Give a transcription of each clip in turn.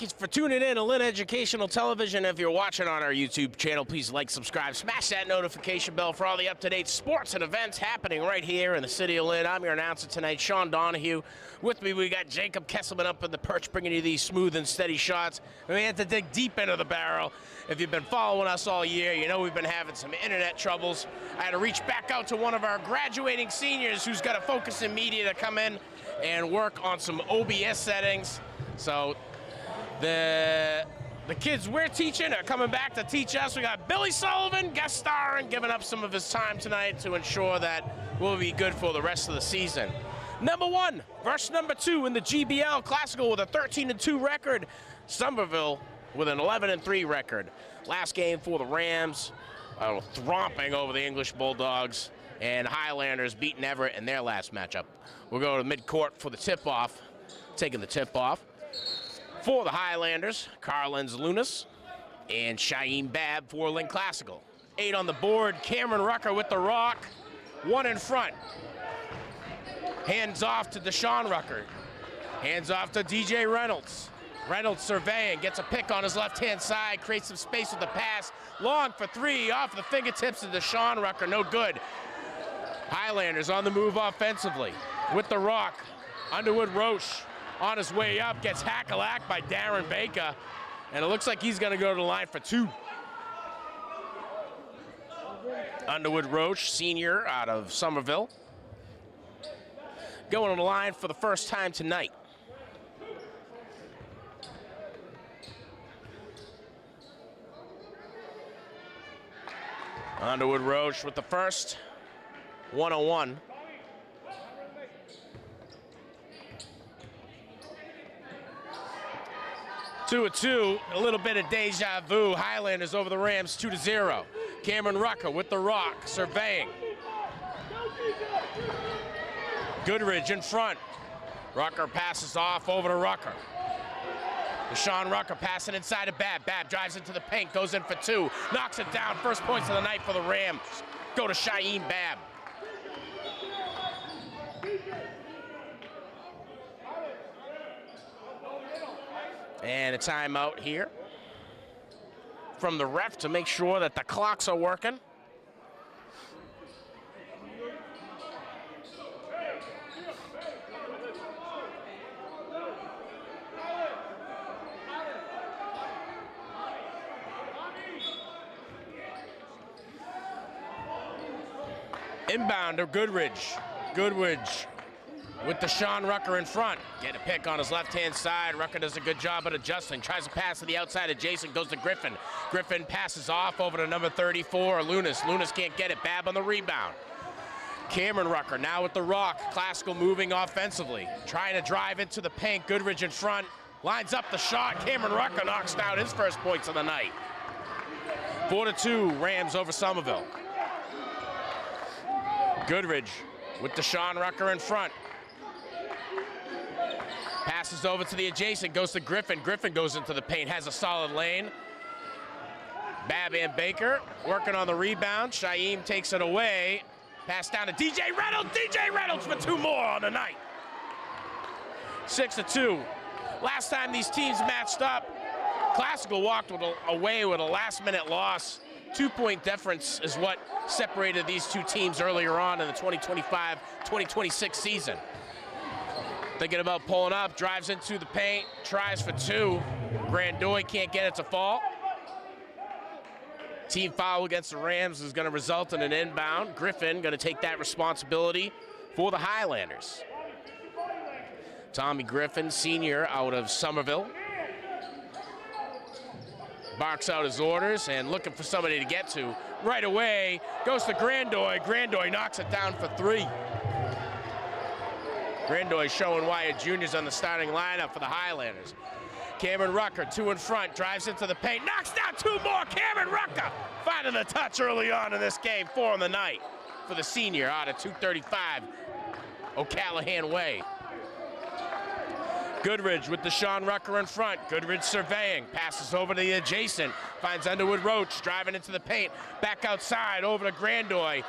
Thank you for tuning in to Lynn Educational Television. If you're watching on our YouTube channel, please like, subscribe, smash that notification bell for all the up-to-date sports and events happening right here in the city of Lynn. I'm your announcer tonight, Sean Donahue. With me, we got Jacob Kessleman up in the perch, bringing you these smooth and steady shots. And we had to dig deep into the barrel. If you've been following us all year, you know we've been having some internet troubles. I had to reach back out to one of our graduating seniors who's got a focus in media to come in and work on some OBS settings. So the kids we're teaching are coming back to teach us. We got Billy Sullivan guest starring, giving up some of his time tonight to ensure that we'll be good for the rest of the season. Number 1 versus number 2 in the GBL Classical with a 13-2 record. Somerville with an 11-3 record. Last game for the Rams, thromping over the English Bulldogs, and Highlanders beating Everett in their last matchup. We'll go to midcourt for the tip-off. Taking the tip-off for the Highlanders, Carlins Lunas and Shaim Bab for Lynn Classical. 8 on the board, Cameron Rucker with the rock, 1 in front. Hands off to Deshaun Rucker. Hands off to DJ Reynolds. Reynolds surveying, gets a pick on his left-hand side, creates some space with the pass. Long for 3, off the fingertips of Deshaun Rucker, no good. Highlanders on the move offensively with the rock. Underwood Roche on his way up, gets hack-a-lack by Darren Baker, and it looks like he's gonna go to the line for 2. Underwood Roche, senior out of Somerville, going on the line for the first time tonight. Underwood Roche with the first, 1-on-1. Two, a little bit of deja vu. Highlanders over the Rams, 2-0. Cameron Rucker with the rock, surveying. Goodridge in front. Rucker passes off over to Rucker. Deshaun Rucker passing inside of Bab. Bab drives into the paint, goes in for 2, knocks it down. First points of the night for the Rams. Go to Shaim Bab. And a timeout here from the ref to make sure that the clocks are working. Inbounder, Goodridge. Goodridge with Deshaun Rucker in front. Get a pick on his left-hand side. Rucker does a good job at adjusting. Tries to pass to the outside of Jason. Goes to Griffin. Griffin passes off over to number 34, Lunas. Lunas can't get it. Bab on the rebound. Cameron Rucker now with the rock. Classical moving offensively. Trying to drive into the paint. Goodridge in front. Lines up the shot. Cameron Rucker knocks down his first points of the night. 4-2, Rams over Somerville. Goodridge with Deshaun Rucker in front. Passes over to the adjacent, goes to Griffin. Griffin goes into the paint, has a solid lane. Bab and Baker working on the rebound. Shaim takes it away. Pass down to DJ Reynolds. DJ Reynolds for 2 more on the night. 6-2. Last time these teams matched up, Classical walked away with a last-minute loss. 2-point difference is what separated these two teams earlier on in the 2025-2026 season. Thinking about pulling up, drives into the paint, tries for 2. Grandoy can't get it to fall. Team foul against the Rams is going to result in an inbound. Griffin going to take that responsibility for the Highlanders. Tommy Griffin, senior out of Somerville, barks out his orders and looking for somebody to get to. Right away, goes to Grandoy. Grandoy knocks it down for 3. Grandoy showing Wyatt Jr.'s on the starting lineup for the Highlanders. Cameron Rucker, 2 in front, drives into the paint, knocks down 2 more. Cameron Rucker finding the touch early on in this game, 4 on the night for the senior out of 235 O'Callahan Way. Goodridge with Deshaun Rucker in front. Goodridge surveying, passes over to the adjacent, finds Underwood Roach driving into the paint, back outside over to Grandoy.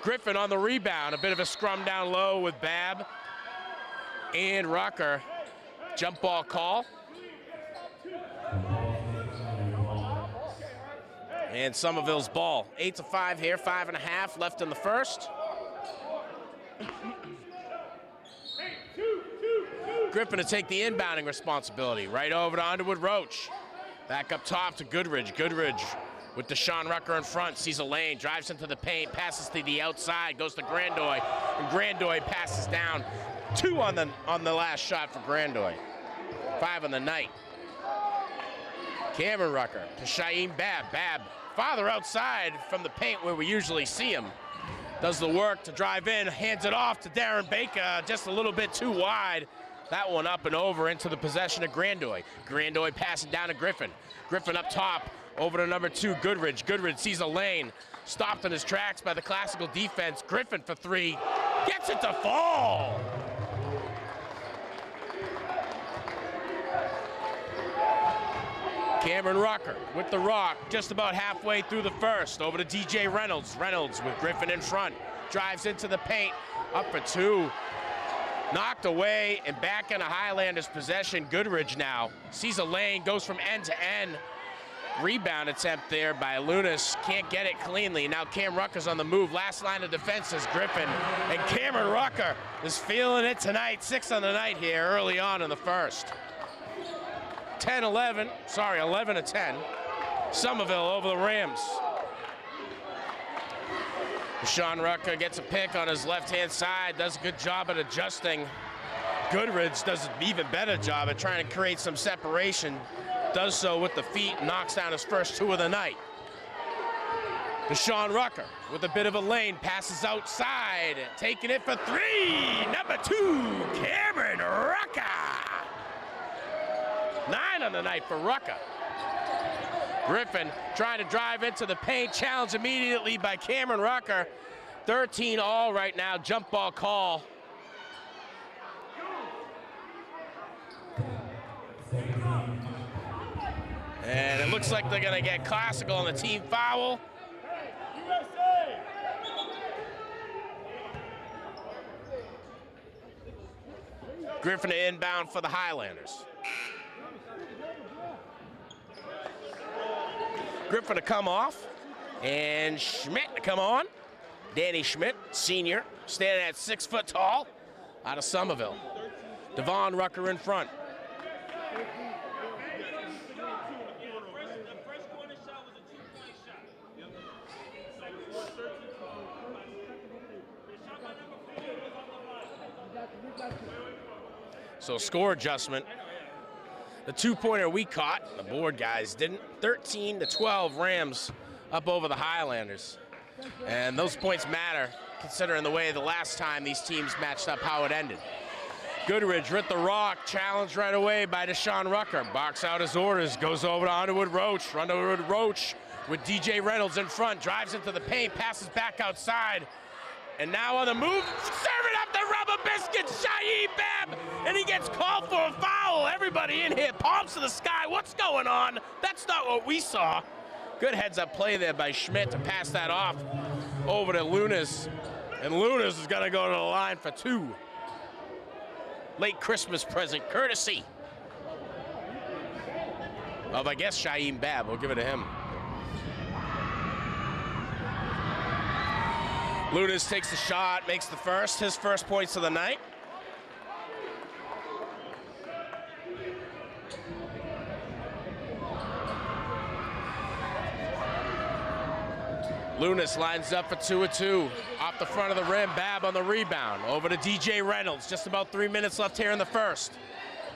Griffin on the rebound, a bit of a scrum down low with Bab and Rucker. Jump ball call. And Somerville's ball. 8-5 here, 5.5 left in the first. Griffin to take the inbounding responsibility. Right over to Underwood Roach. Back up top to Goodridge. Goodridge with Deshaun Rucker in front. Sees a lane, drives into the paint, passes to the outside, goes to Grandoy. And Grandoy passes down. 2 on the last shot for Grandoy. 5 on the night. Cameron Rucker to Shaim Babb. Babb farther outside from the paint where we usually see him. Does the work to drive in, hands it off to Darren Baker, just a little bit too wide. That one up and over into the possession of Grandoy. Grandoy passing down to Griffin. Griffin up top, over to number 2, Goodridge. Goodridge sees a lane, stopped in his tracks by the Classical defense. Griffin for 3, gets it to fall. Cameron Rucker with the rock, just about halfway through the first. Over to DJ Reynolds. Reynolds with Griffin in front. Drives into the paint, up for 2. Knocked away and back into Highlanders possession. Goodridge now sees a lane, goes from end to end. Rebound attempt there by Lunas. Can't get it cleanly. Now Cam Rucker's on the move. Last line of defense is Griffin. And Cameron Rucker is feeling it tonight. 6 on the night here early on in the first. 11 to 10. Somerville over the Rams. Deshaun Rucker gets a pick on his left-hand side, does a good job at adjusting. Goodridge does an even better job at trying to create some separation. Does so with the feet, knocks down his first 2 of the night. Deshaun Rucker with a bit of a lane, passes outside, taking it for 3. Number 2, Cameron Rucker. 9 on the night for Rucker. Griffin trying to drive into the paint, challenged immediately by Cameron Rucker. 13 all right now, jump ball call. And it looks like they're gonna get Classical on the team foul. Griffin to inbound for the Highlanders. Griffin to come off, and Schmidt to come on. Danny Schmidt, senior, standing at 6 foot tall, out of Somerville. Devon Rucker in front. So score adjustment. The 2-pointer we caught, the board guys didn't. 13-12 Rams up over the Highlanders. And those points matter considering the way the last time these teams matched up, how it ended. Goodridge with the rock, challenged right away by Deshaun Rucker. Barks out his orders, goes over to Underwood Roach. Underwood Roach with DJ Reynolds in front, drives into the paint, passes back outside. And now on the move, serving up the rubber biscuit, Shaim Babb, and he gets called for a foul. Everybody in here, palms to the sky. What's going on? That's not what we saw. Good heads-up play there by Schmidt to pass that off over to Lunas. And Lunas is gonna go to the line for 2. Late Christmas present, courtesy of, I guess, Shaim Babb. We'll give it to him. Lunas takes the shot, makes the first, his first points of the night. Lunas lines up for 2 of 2. Off the front of the rim, Babb on the rebound. Over to DJ Reynolds, just about 3 minutes left here in the first.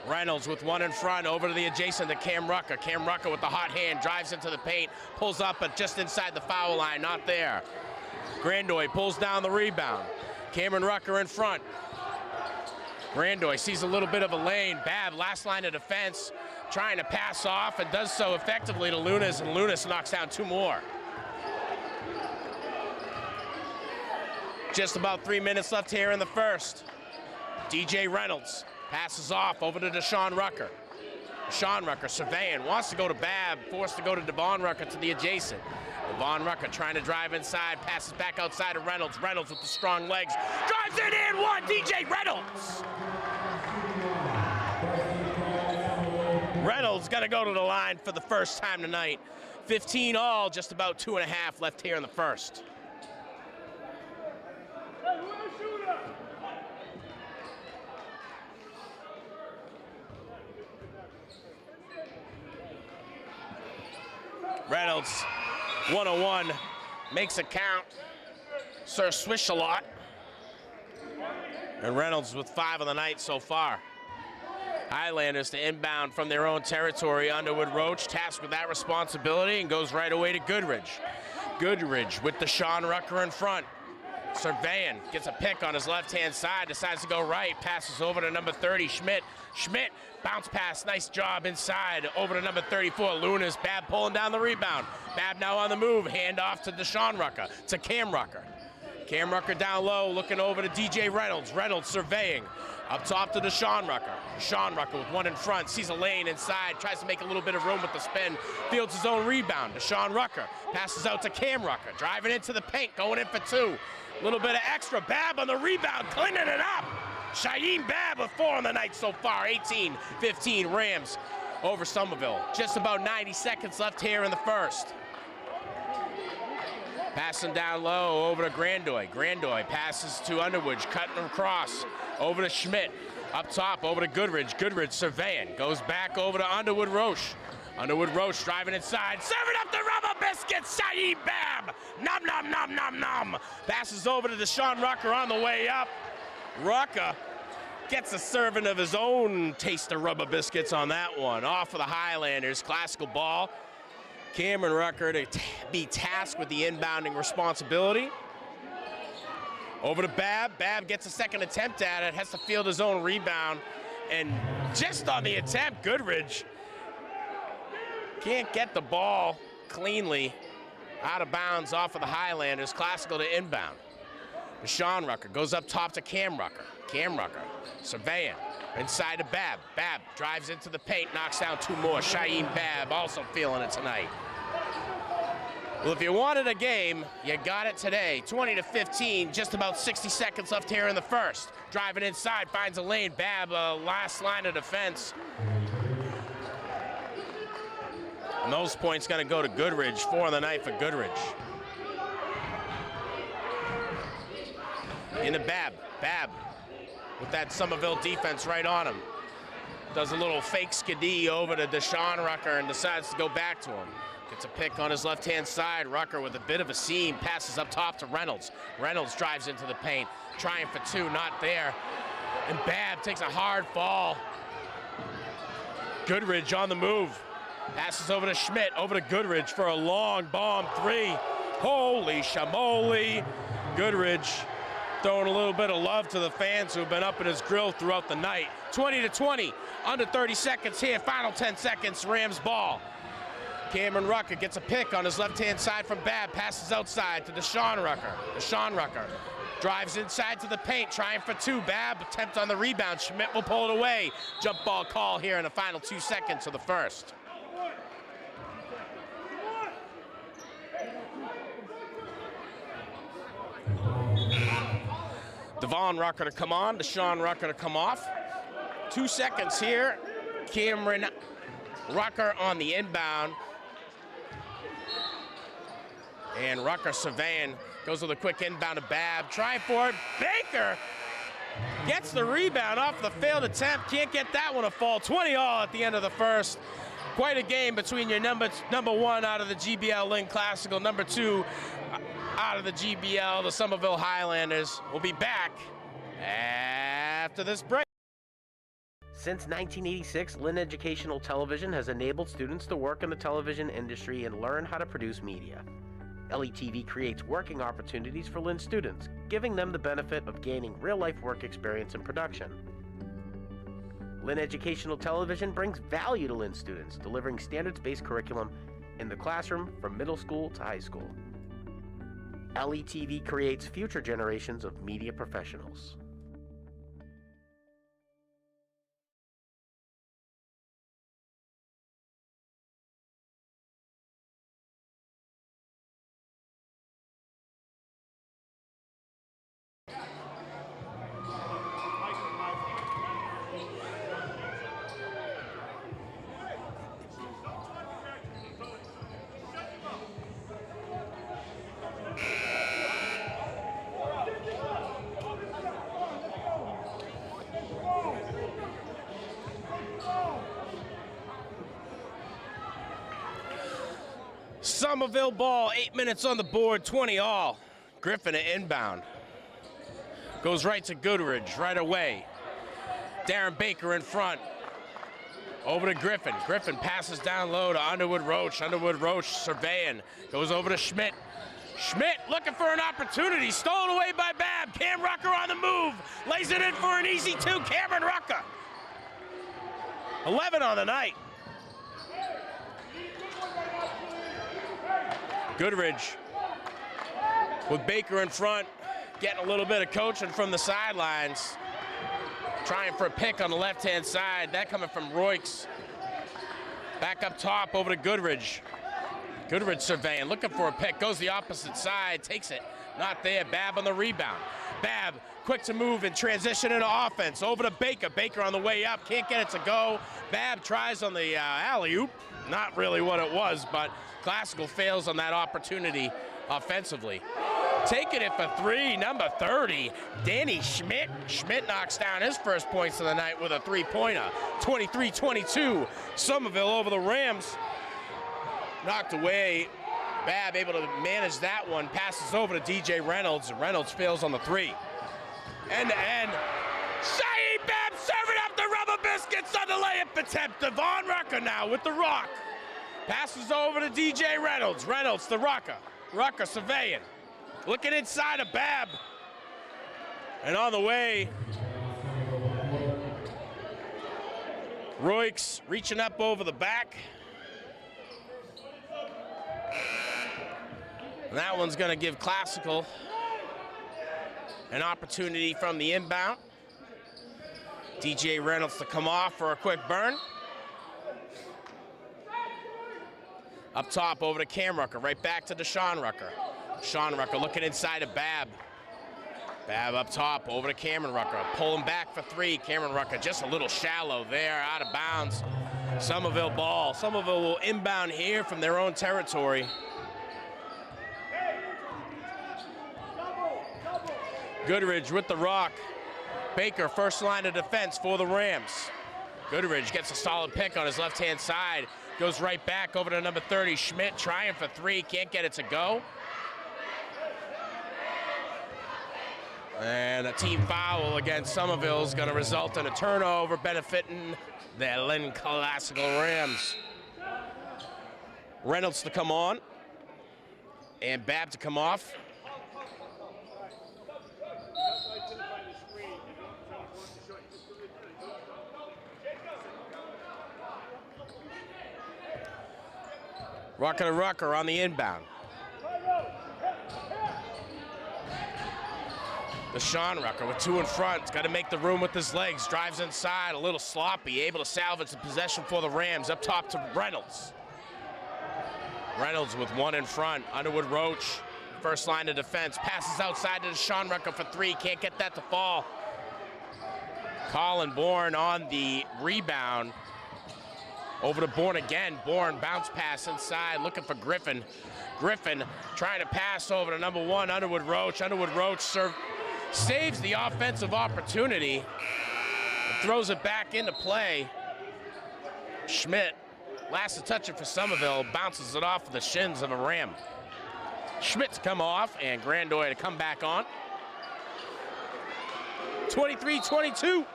Reynolds with 1 in front, over to the adjacent to Cam Rucker. Cam Rucker with the hot hand, drives into the paint, pulls up, but just inside the foul line, not there. Grandoy pulls down the rebound. Cameron Rucker in front. Grandoy sees a little bit of a lane. Babb, last line of defense, trying to pass off and does so effectively to Lunas, and Lunas knocks down 2 more. Just about 3 minutes left here in the first. DJ Reynolds passes off over to Deshaun Rucker. Deshaun Rucker surveying, wants to go to Babb, forced to go to Devon Rucker to the adjacent. Devon Rucker trying to drive inside, passes back outside to Reynolds. Reynolds with the strong legs, drives it in, 1, DJ Reynolds. Reynolds gonna go to the line for the first time tonight. 15 all, just about 2.5 left here in the first. Reynolds, 101, makes a count. Sir Swish a lot. And Reynolds with 5 on the night so far. Highlanders to inbound from their own territory. Underwood Roach tasked with that responsibility and goes right away to Goodridge. Goodridge with Deshaun Rucker in front. Surveyan gets a pick on his left-hand side, decides to go right, passes over to number 30, Schmidt. Schmidt, bounce pass, nice job inside, over to number 34, Lunas. Babb pulling down the rebound. Babb now on the move, hand off to Deshaun Rucker, to Cam Rucker. Cam Rucker down low, looking over to DJ Reynolds. Reynolds surveying. Up top to Deshaun Rucker. Deshaun Rucker with one in front, sees a lane inside, tries to make a little bit of room with the spin, fields his own rebound. Deshaun Rucker passes out to Cam Rucker, driving into the paint, going in for 2. A little bit of extra. Babb on the rebound, cleaning it up. Shaheem Babb with 4 on the night so far. 18-15 Rams over Somerville. Just about 90 seconds left here in the first. Passing down low over to Grandoy. Grandoy passes to Underwood, cutting across. Over to Schmidt. Up top, over to Goodridge. Goodridge surveying. Goes back over to Underwood Roche. Underwood Roche driving inside. Serving up the rubber biscuits. Shaheem Babb. Nom, nom, nom, nom, nom. Passes over to Deshaun Rucker on the way up. Rucker gets a serving of his own taste of rubber biscuits on that one. Off of the Highlanders. Classical ball. Cameron Rucker to be tasked with the inbounding responsibility. Over to Babb. Babb gets a second attempt at it, has to field his own rebound. And just on the attempt, Goodridge can't get the ball cleanly out of bounds off of the Highlanders. Classical to inbound. Deshaun Rucker goes up top to Cam Rucker. Cam Rucker surveying. Inside to Babb. Babb drives into the paint, knocks down 2 more. Shaheem Babb also feeling it tonight. Well, if you wanted a game, you got it today. 20-15, just about 60 seconds left here in the first. Driving inside, finds a lane. Babb, last line of defense. And those points gonna go to Goodridge. 4 on the night for Goodridge. Into Babb. Babb with that Somerville defense right on him. Does a little fake skidee over to Deshaun Rucker and decides to go back to him. Gets a pick on his left-hand side. Rucker with a bit of a seam, passes up top to Reynolds. Reynolds drives into the paint, trying for 2, not there. And Babb takes a hard fall. Goodridge on the move. Passes over to Schmidt, over to Goodridge for a long bomb 3. Holy shamoli. Goodridge throwing a little bit of love to the fans who have been up in his grill throughout the night. 20-20, under 30 seconds here, final 10 seconds, Rams ball. Cameron Rucker gets a pick on his left-hand side from Babb, passes outside to Deshaun Rucker. Deshaun Rucker drives inside to the paint, trying for 2. Babb attempt on the rebound. Schmidt will pull it away. Jump ball call here in the final 2 seconds of the first. Devon Rucker to come on, Deshaun Rucker to come off. 2 seconds here. Cameron Rucker on the inbound. And Rucker surveying, goes with a quick inbound to Babb. Trying for it. Baker gets the rebound off the failed attempt. Can't get that one to fall. 20 all at the end of the first. Quite a game between your number 1 out of the GBL Lynn Classical, number 2 out of the GBL, the Somerville Highlanders. We'll be back after this break. Since 1986, Lynn Educational Television has enabled students to work in the television industry and learn how to produce media. LETV creates working opportunities for Lynn students, giving them the benefit of gaining real-life work experience in production. Lynn Educational Television brings value to Lynn students, delivering standards-based curriculum in the classroom from middle school to high school. LETV creates future generations of media professionals. Somerville ball, 8 minutes on the board, 20 all. Griffin at inbound. Goes right to Goodridge, right away. Darren Baker in front. Over to Griffin. Griffin passes down low to Underwood Roach. Underwood Roach surveying. Goes over to Schmidt. Schmidt looking for an opportunity. Stolen away by Babb. Cam Rucker on the move. Lays it in for an easy two. Cameron Rucker. 11 on the night. Goodridge with Baker in front. Getting a little bit of coaching from the sidelines. Trying for a pick on the left-hand side. That coming from Royks. Back up top over to Goodridge. Goodridge surveying, looking for a pick. Goes the opposite side, takes it. Not there. Babb on the rebound. Babb quick to move and transition into offense. Over to Baker. Baker on the way up. Can't get it to go. Babb tries on the alley-oop. Not really what it was, but Classical fails on that opportunity offensively. Taking it for three, number 30, Danny Schmidt. Schmidt knocks down his first points of the night with a three-pointer. 23-22, Somerville over the Rams. Knocked away. Babb able to manage that one. Passes over to DJ Reynolds. Reynolds fails on the three. End-to-end. Shaheed Babb serving up the rubber biscuits on the layup attempt. Devon Rucker now with the rock. Passes over to DJ Reynolds. Reynolds to Rucker. Rucker surveying. Looking inside of Babb. And on the way, Royks reaching up over the back. And that one's going to give Classical an opportunity from the inbound. DJ Reynolds to come off for a quick burn. Up top over to Cam Rucker, right back to Deshaun Rucker. Deshaun Rucker looking inside of Babb. Babb up top, over to Cameron Rucker. Pulling back for three. Cameron Rucker just a little shallow there, out of bounds. Somerville ball. Somerville will inbound here from their own territory. Goodridge with the rock. Baker, first line of defense for the Rams. Goodridge gets a solid pick on his left-hand side. Goes right back over to number 30, Schmidt, trying for three. Can't get it to go. And a team foul against Somerville is going to result in a turnover, benefiting the Lynn Classical Rams. Reynolds to come on, and Babb to come off. Rucker to Rucker on the inbound. Deshaun Rucker with two in front. He's got to make the room with his legs. Drives inside, a little sloppy. Able to salvage the possession for the Rams. Up top to Reynolds. Reynolds with one in front. Underwood Roach, first line of defense. Passes outside to Deshaun Rucker for three. Can't get that to fall. Colin Bourne on the rebound. Over to Bourne again. Bourne bounce pass inside, looking for Griffin. Griffin trying to pass over to number one, Underwood Roach. Underwood Roach saves the offensive opportunity and throws it back into play. Schmidt, last to touch it for Somerville, bounces it off of the shins of a Ram. Schmidt to come off and Grandoy to come back on. 23-22,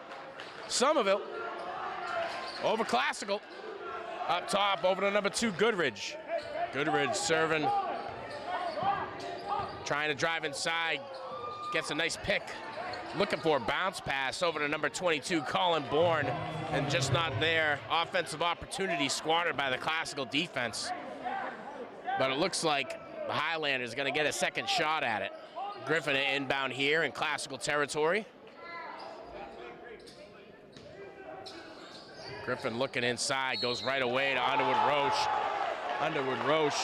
Somerville over Classical. Up top, over to number two, Goodridge. Goodridge serving, trying to drive inside, gets a nice pick. Looking for a bounce pass over to number 22, Colin Bourne, and just not there. Offensive opportunity squandered by the Classical defense. But it looks like the Highlanders are going to get a second shot at it. Griffin inbound here in Classical territory. Griffin looking inside, goes right away to Underwood Roach. Underwood Roach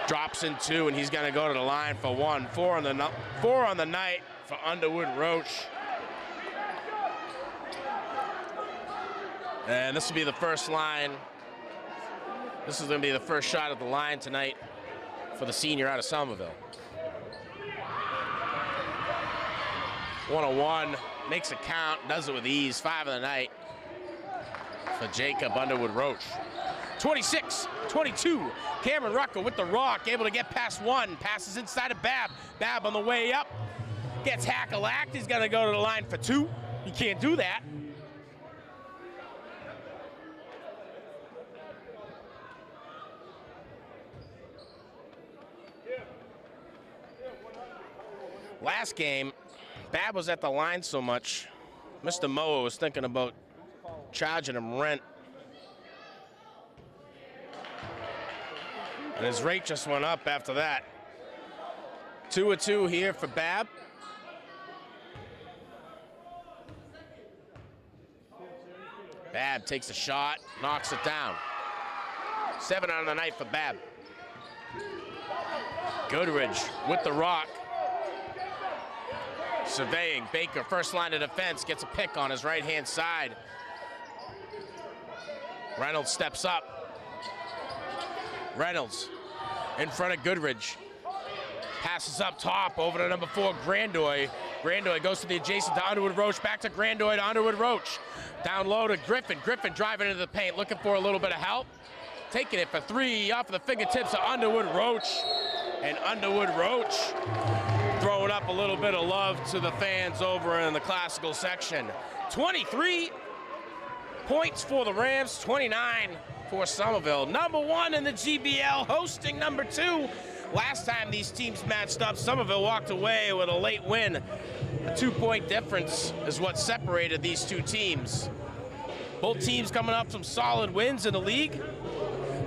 drops in two, and he's going to go to the line for one. Four on the night for Underwood Roach. And this will be the first line. This is going to be the first shot at the line tonight for the senior out of Somerville. 101, makes it count, does it with ease. 5 of the night for Jacob Underwood Roach. 26-22, 22. Cameron Rucker with the rock, able to get past one. Passes inside of Babb. Babb on the way up. Gets hackalacked. He's going to go to the line for 2. You can't do that. Last game, Babb was at the line so much, Mr. Moa was thinking about charging him rent. And his rate just went up after that. 2-2 here for Babb. Babb takes a shot, knocks it down. 7 on the night for Babb. Goodridge with the rock. Surveying, Baker, first line of defense, gets a pick on his right-hand side. Reynolds steps up. Reynolds in front of Goodridge. Passes up top over to number 4, Grandoy. Grandoy goes to the adjacent to Underwood Roach, back to Grandoy to Underwood Roach. Down low to Griffin. Griffin driving into the paint, looking for a little bit of help. Taking it for 3 off of the fingertips of Underwood Roach. And Underwood Roach throwing up a little bit of love to the fans over in the classical section. 23 points for the Rams, 29 for Somerville. Number 1 in the GBL, hosting number 2. Last time these teams matched up, Somerville walked away with a late win. A 2-point difference is what separated these two teams. Both teams coming up some solid wins in the league.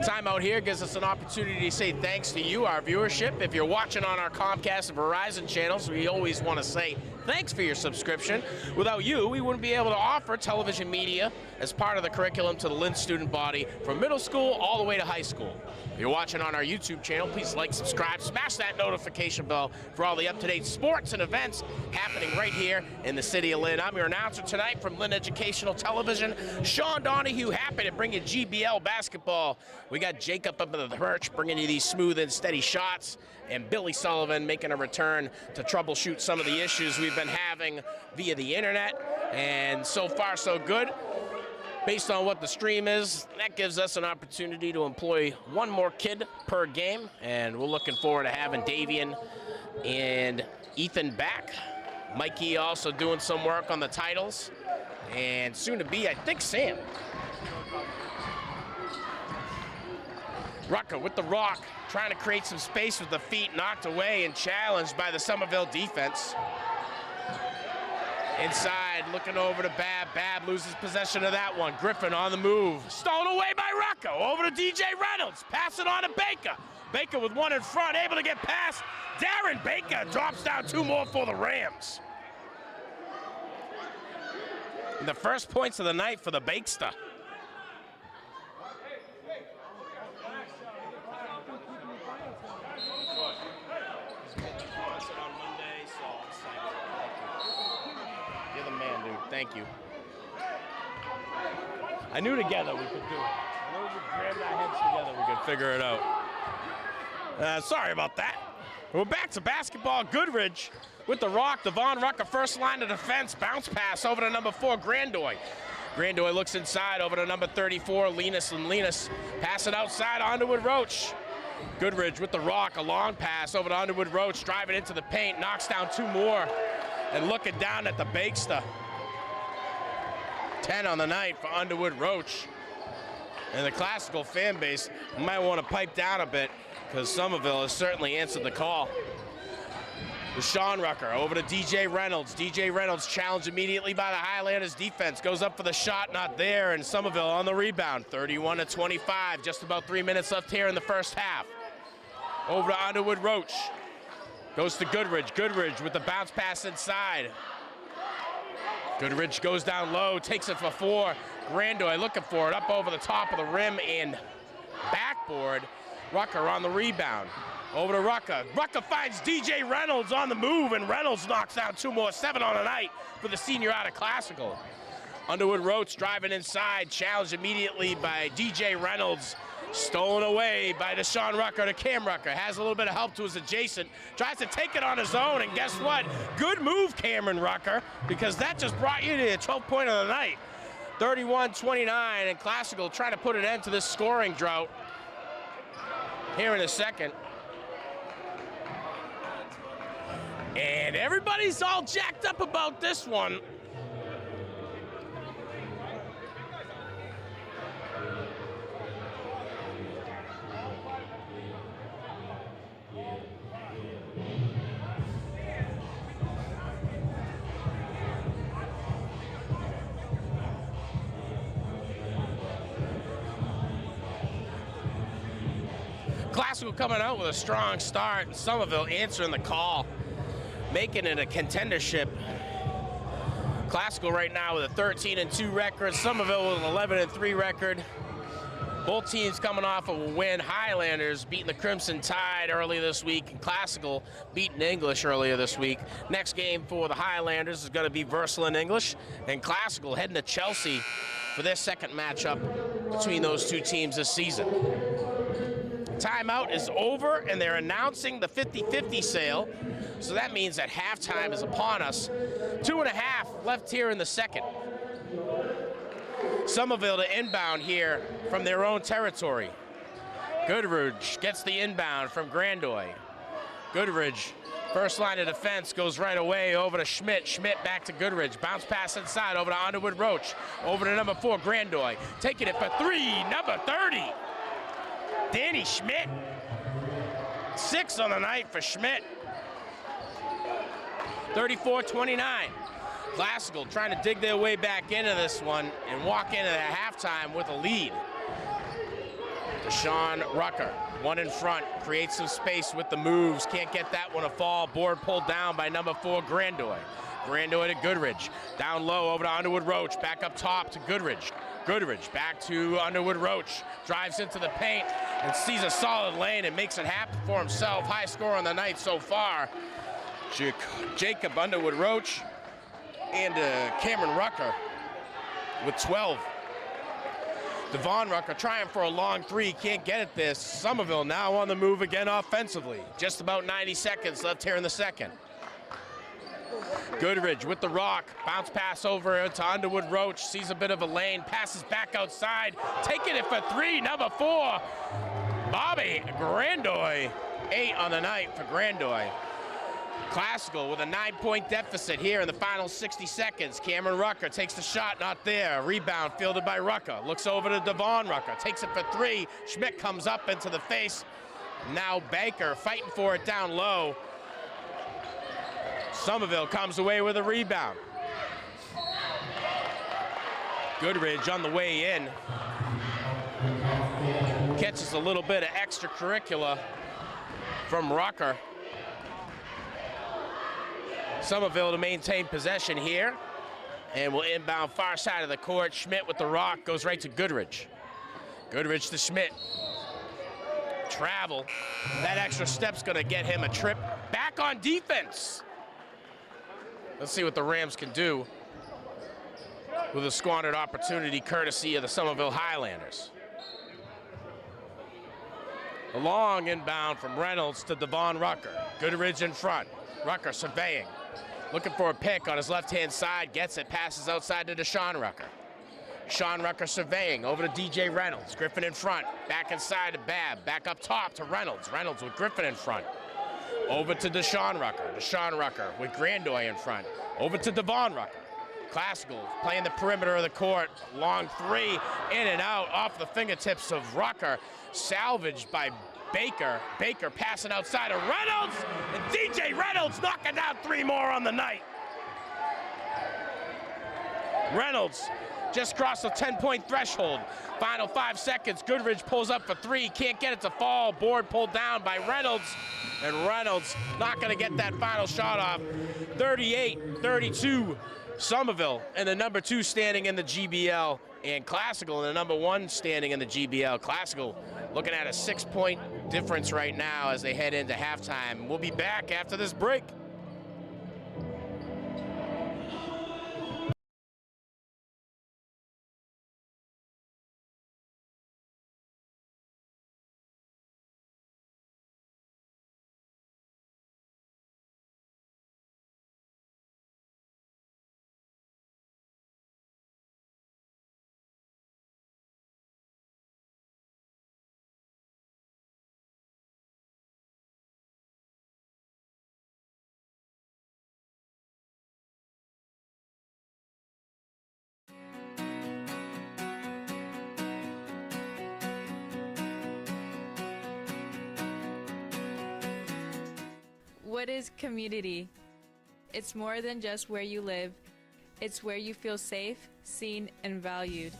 Timeout here gives us an opportunity to say thanks to you, our viewership. If you're watching on our Comcast and Verizon channels, we always want to say thanks for your subscription. Without you, we wouldn't be able to offer television media as part of the curriculum to the Lynn student body from middle school all the way to high school. If you're watching on our YouTube channel, please like, subscribe, smash that notification bell for all the up-to-date sports and events happening right here in the city of Lynn. I'm your announcer tonight from Lynn Educational Television, Sean Donahue, happy to bring you GBL basketball. We got Jacob up at the perch bringing you these smooth and steady shots, and Billy Sullivan making a return to troubleshoot some of the issues we've been having via the internet. And so far, so good. Based on what the stream is, that gives us an opportunity to employ 1 more kid per game, and we're looking forward to having Davian and Ethan back. Mikey also doing some work on the titles, and soon to be, I think, Sam. Rucker with the rock, trying to create some space with the feet, knocked away and challenged by the Somerville defense. Inside, looking over to Babb. Babb loses possession of that one. Griffin on the move. Stolen away by Rucker. Over to DJ Reynolds. Pass it on to Baker. Baker with 1 in front, able to get past. Darren Baker drops down 2 more for the Rams. And the first points of the night for the Bakester. Thank you. I knew together we could do it. I knew if we grabbed our heads together, we could figure it out. Sorry about that. We're back to basketball. Goodridge with the rock. Devon Rucker, first line of defense. Bounce pass over to number 4, Grandoy. Grandoy looks inside over to number 34, Linus. And Linus pass it outside to Underwood Roach. Goodridge with the rock. A long pass over to Underwood Roach. Driving into the paint. Knocks down 2 more. And looking down at the Bakester. 10 on the night for Underwood Roach. And the classical fan base might want to pipe down a bit because Somerville has certainly answered the call. Sean Rucker over to DJ Reynolds. DJ Reynolds challenged immediately by the Highlanders defense. Goes up for the shot, not there, and Somerville on the rebound. 31-25, just about 3 minutes left here in the first half. Over to Underwood Roach. Goes to Goodridge. Goodridge with the bounce pass inside. Goodridge goes down low, takes it for 4. Grandoy looking for it, up over the top of the rim and backboard. Rucker on the rebound. Over to Rucker. Rucker finds DJ Reynolds on the move, and Reynolds knocks down 2 more. 7 on the night for the senior out of Classical. Underwood Roach driving inside, challenged immediately by DJ Reynolds. Stolen away by Deshaun Rucker to Cam Rucker. Has a little bit of help to his adjacent. Tries to take it on his own, and guess what? Good move, Cameron Rucker, because that just brought you to the 12th point of the night. 31-29, and Classical trying to put an end to this scoring drought. here in a second. And everybody's all jacked up about this one. Classical coming out with a strong start, and Somerville answering the call, making it a contendership. Classical right now with a 13-2 record, Somerville with an 11-3 record. Both teams coming off of a win. Highlanders beating the Crimson Tide earlier this week, and Classical beating English earlier this week. Next game for the Highlanders is going to be Verizon English, and Classical heading to Chelsea for their second matchup between those two teams this season. Timeout is over, and they're announcing the 50-50 sale. So that means that halftime is upon us. 2.5 left here in the second. Somerville to inbound here from their own territory. Goodridge gets the inbound from Grandoy. Goodridge, first line of defense, goes right away over to Schmidt. Schmidt back to Goodridge. Bounce pass inside over to Underwood Roach. Over to number 4, Grandoy. Taking it for 3, number 30. Danny Schmidt. 6 on the night for Schmidt. 34-29. Classical trying to dig their way back into this one and walk into the halftime with a lead. Deshaun Rucker, one in front, creates some space with the moves. Can't get that one to fall. Board pulled down by number 4, Grandoy. Grandoy to Goodridge. Down low over to Underwood Roach. Back up top to Goodridge. Goodridge back to Underwood Roach. Drives into the paint and sees a solid lane and makes it happen for himself. High score on the night so far. Jacob Underwood Roach and Cameron Rucker with 12. Devon Rucker trying for a long 3, can't get it this. Somerville now on the move again offensively. Just about 90 seconds left here in the second. Goodridge with the rock, bounce pass over to Underwood Roach, sees a bit of a lane, passes back outside, taking it for 3, number 4, Bobby Grandoy. 8 on the night for Grandoy. Classical with a 9-point deficit here in the final 60 seconds. Cameron Rucker takes the shot, not there. Rebound fielded by Rucker. Looks over to Devon Rucker, takes it for 3. Schmidt comes up into the face. Now Baker fighting for it down low. Somerville comes away with a rebound. Goodridge on the way in. Catches a little bit of extracurricular from Rucker. Somerville to maintain possession here. And will inbound far side of the court. Schmidt with the rock goes right to Goodridge. Goodridge to Schmidt. Travel. That extra step's going to get him a trip. Back on defense. Let's see what the Rams can do with a squandered opportunity courtesy of the Somerville Highlanders. A long inbound from Reynolds to Devon Rucker. Goodridge in front. Rucker surveying. Looking for a pick on his left-hand side. Gets it. Passes outside to Deshaun Rucker. Sean Rucker surveying over to DJ Reynolds. Griffin in front. Back inside to Babb. Back up top to Reynolds. Reynolds with Griffin in front. Over to Deshaun Rucker. Deshaun Rucker with Grandoy in front. Over to Devon Rucker. Classical playing the perimeter of the court. Long 3, in and out, off the fingertips of Rucker. Salvaged by Baker. Baker passing outside of Reynolds. And DJ Reynolds knocking down 3 more on the night. Reynolds just crossed the 10-point threshold. Final 5 seconds. Goodridge pulls up for 3. Can't get it to fall. Board pulled down by Reynolds. And Reynolds not going to get that final shot off. 38-32. Somerville and the number 2 standing in the GBL. And Classical and the number 1 standing in the GBL. Classical looking at a 6-point difference right now as they head into halftime. We'll be back after this break. What is community? It's more than just where you live. It's where you feel safe, seen, and valued.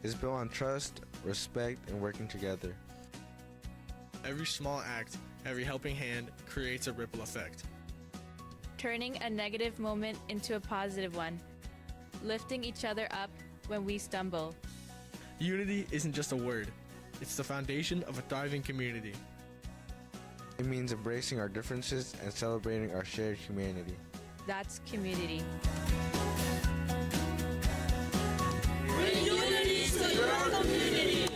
It's built on trust, respect, and working together. Every small act, every helping hand creates a ripple effect. Turning a negative moment into a positive one. Lifting each other up when we stumble. Unity isn't just a word. It's the foundation of a thriving community. It means embracing our differences and celebrating our shared humanity. That's community. Bring unity to your community.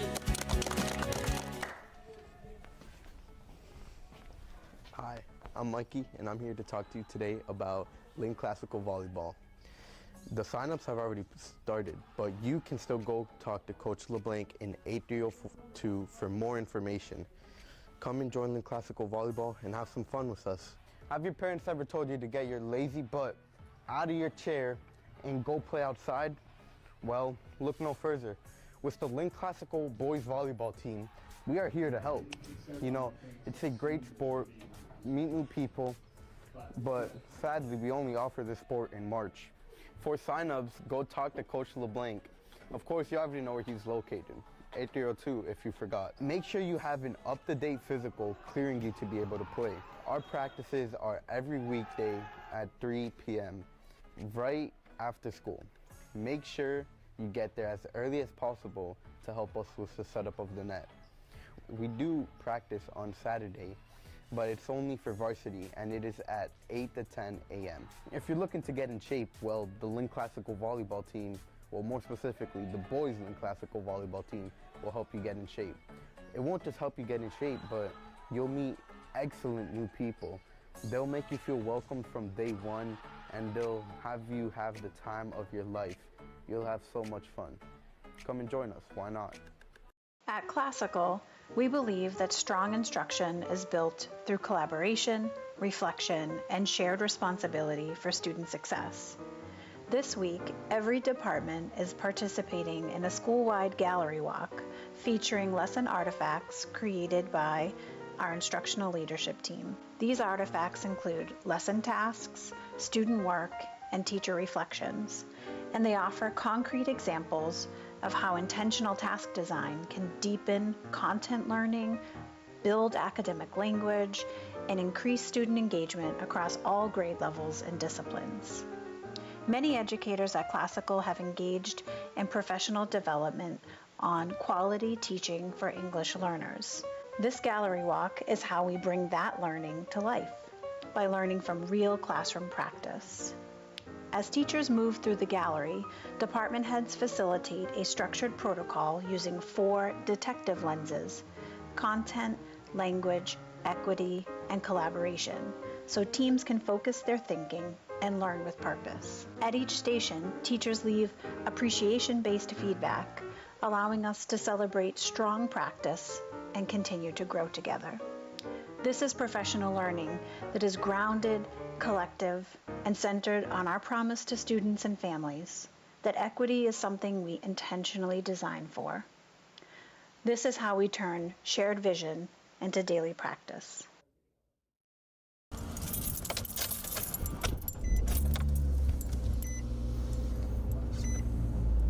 Hi, I'm Mikey, and I'm here to talk to you today about Lynn Classical Volleyball. The signups have already started, but you can still go talk to Coach LeBlanc in 8302 for more information. Come and join Lynn Classical Volleyball and have some fun with us. Have your parents ever told you to get your lazy butt out of your chair and go play outside? Well, look no further. With the Lynn Classical Boys Volleyball team, we are here to help. You know, it's a great sport, meet new people, but sadly we only offer this sport in March. For signups, go talk to Coach LeBlanc. Of course, you already know where he's located. 8302 if you forgot. Make sure you have an up-to-date physical clearing you to be able to play. Our practices are every weekday at 3 p.m. right after school. Make sure you get there as early as possible to help us with the setup of the net. We do practice on Saturday, but it's only for varsity, and it is at 8 to 10 a.m. If you're looking to get in shape, well, the Lynn Classical Volleyball team, well, more specifically, the boys Lynn Classical Volleyball team will help you get in shape. It won't just help you get in shape, but you'll meet excellent new people. They'll make you feel welcome from day one, and they'll have you have the time of your life. You'll have so much fun. Come and join us, why not? At Classical, we believe that strong instruction is built through collaboration, reflection, and shared responsibility for student success. This week, every department is participating in a school-wide gallery walk featuring lesson artifacts created by our instructional leadership team. These artifacts include lesson tasks, student work, and teacher reflections, and they offer concrete examples of how intentional task design can deepen content learning, build academic language, and increase student engagement across all grade levels and disciplines. Many educators at Classical have engaged in professional development on quality teaching for English learners. This gallery walk is how we bring that learning to life, by learning from real classroom practice. As teachers move through the gallery, department heads facilitate a structured protocol using 4 detective lenses: content, language, equity, and collaboration, so teams can focus their thinking and learn with purpose. At each station, teachers leave appreciation-based feedback, allowing us to celebrate strong practice and continue to grow together. This is professional learning that is grounded, collective, and centered on our promise to students and families that equity is something we intentionally design for. This is how we turn shared vision into daily practice.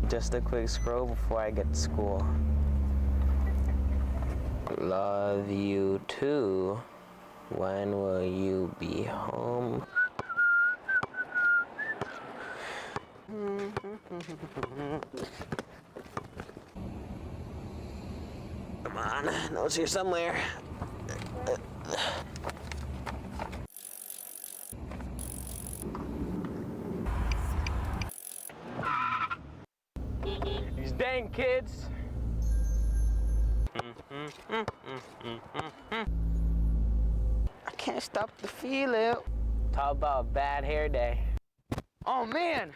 Just a quick scroll before I get to school. Love you too. When will you be home? Come on, notes here somewhere. These dang kids. I can't stop the feeling. Talk about a bad hair day. Oh man!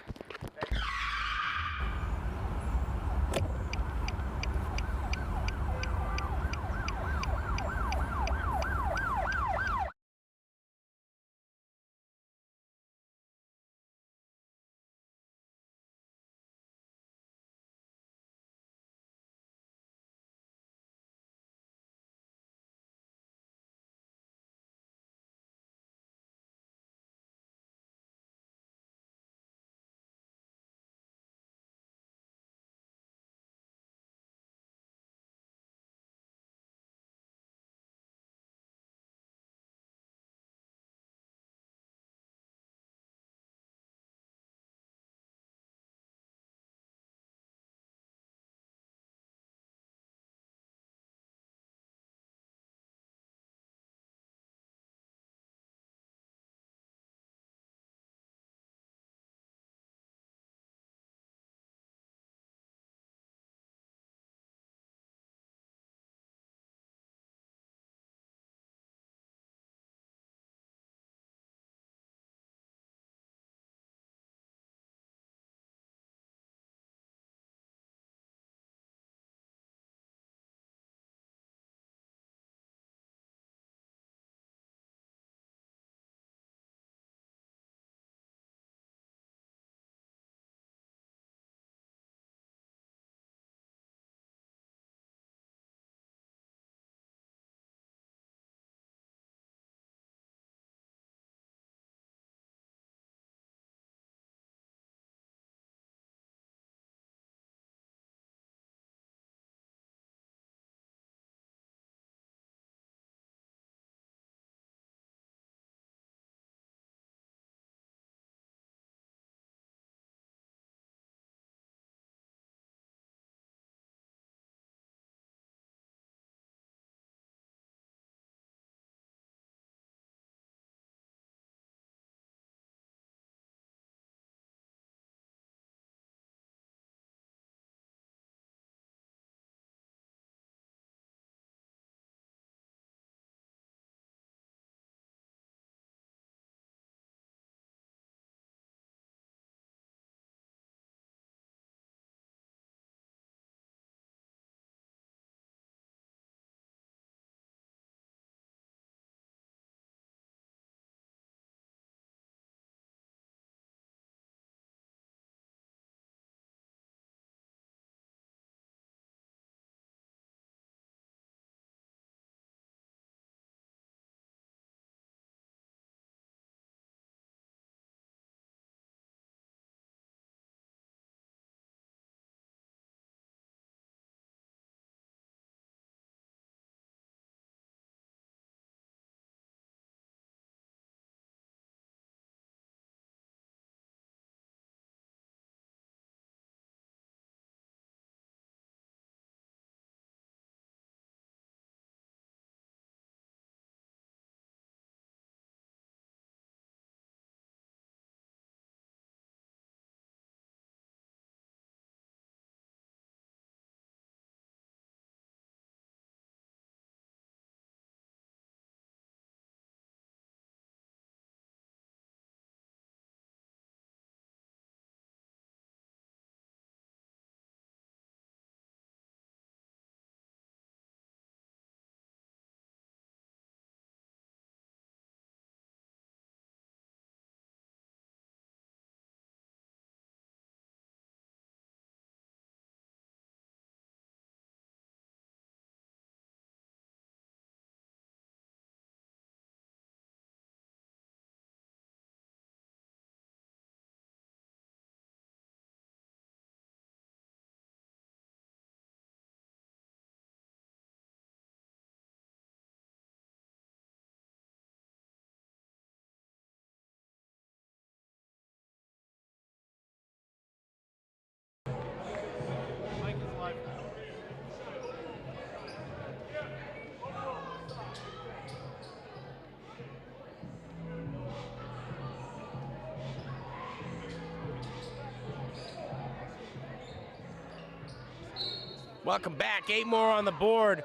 Welcome back. 8 more on the board.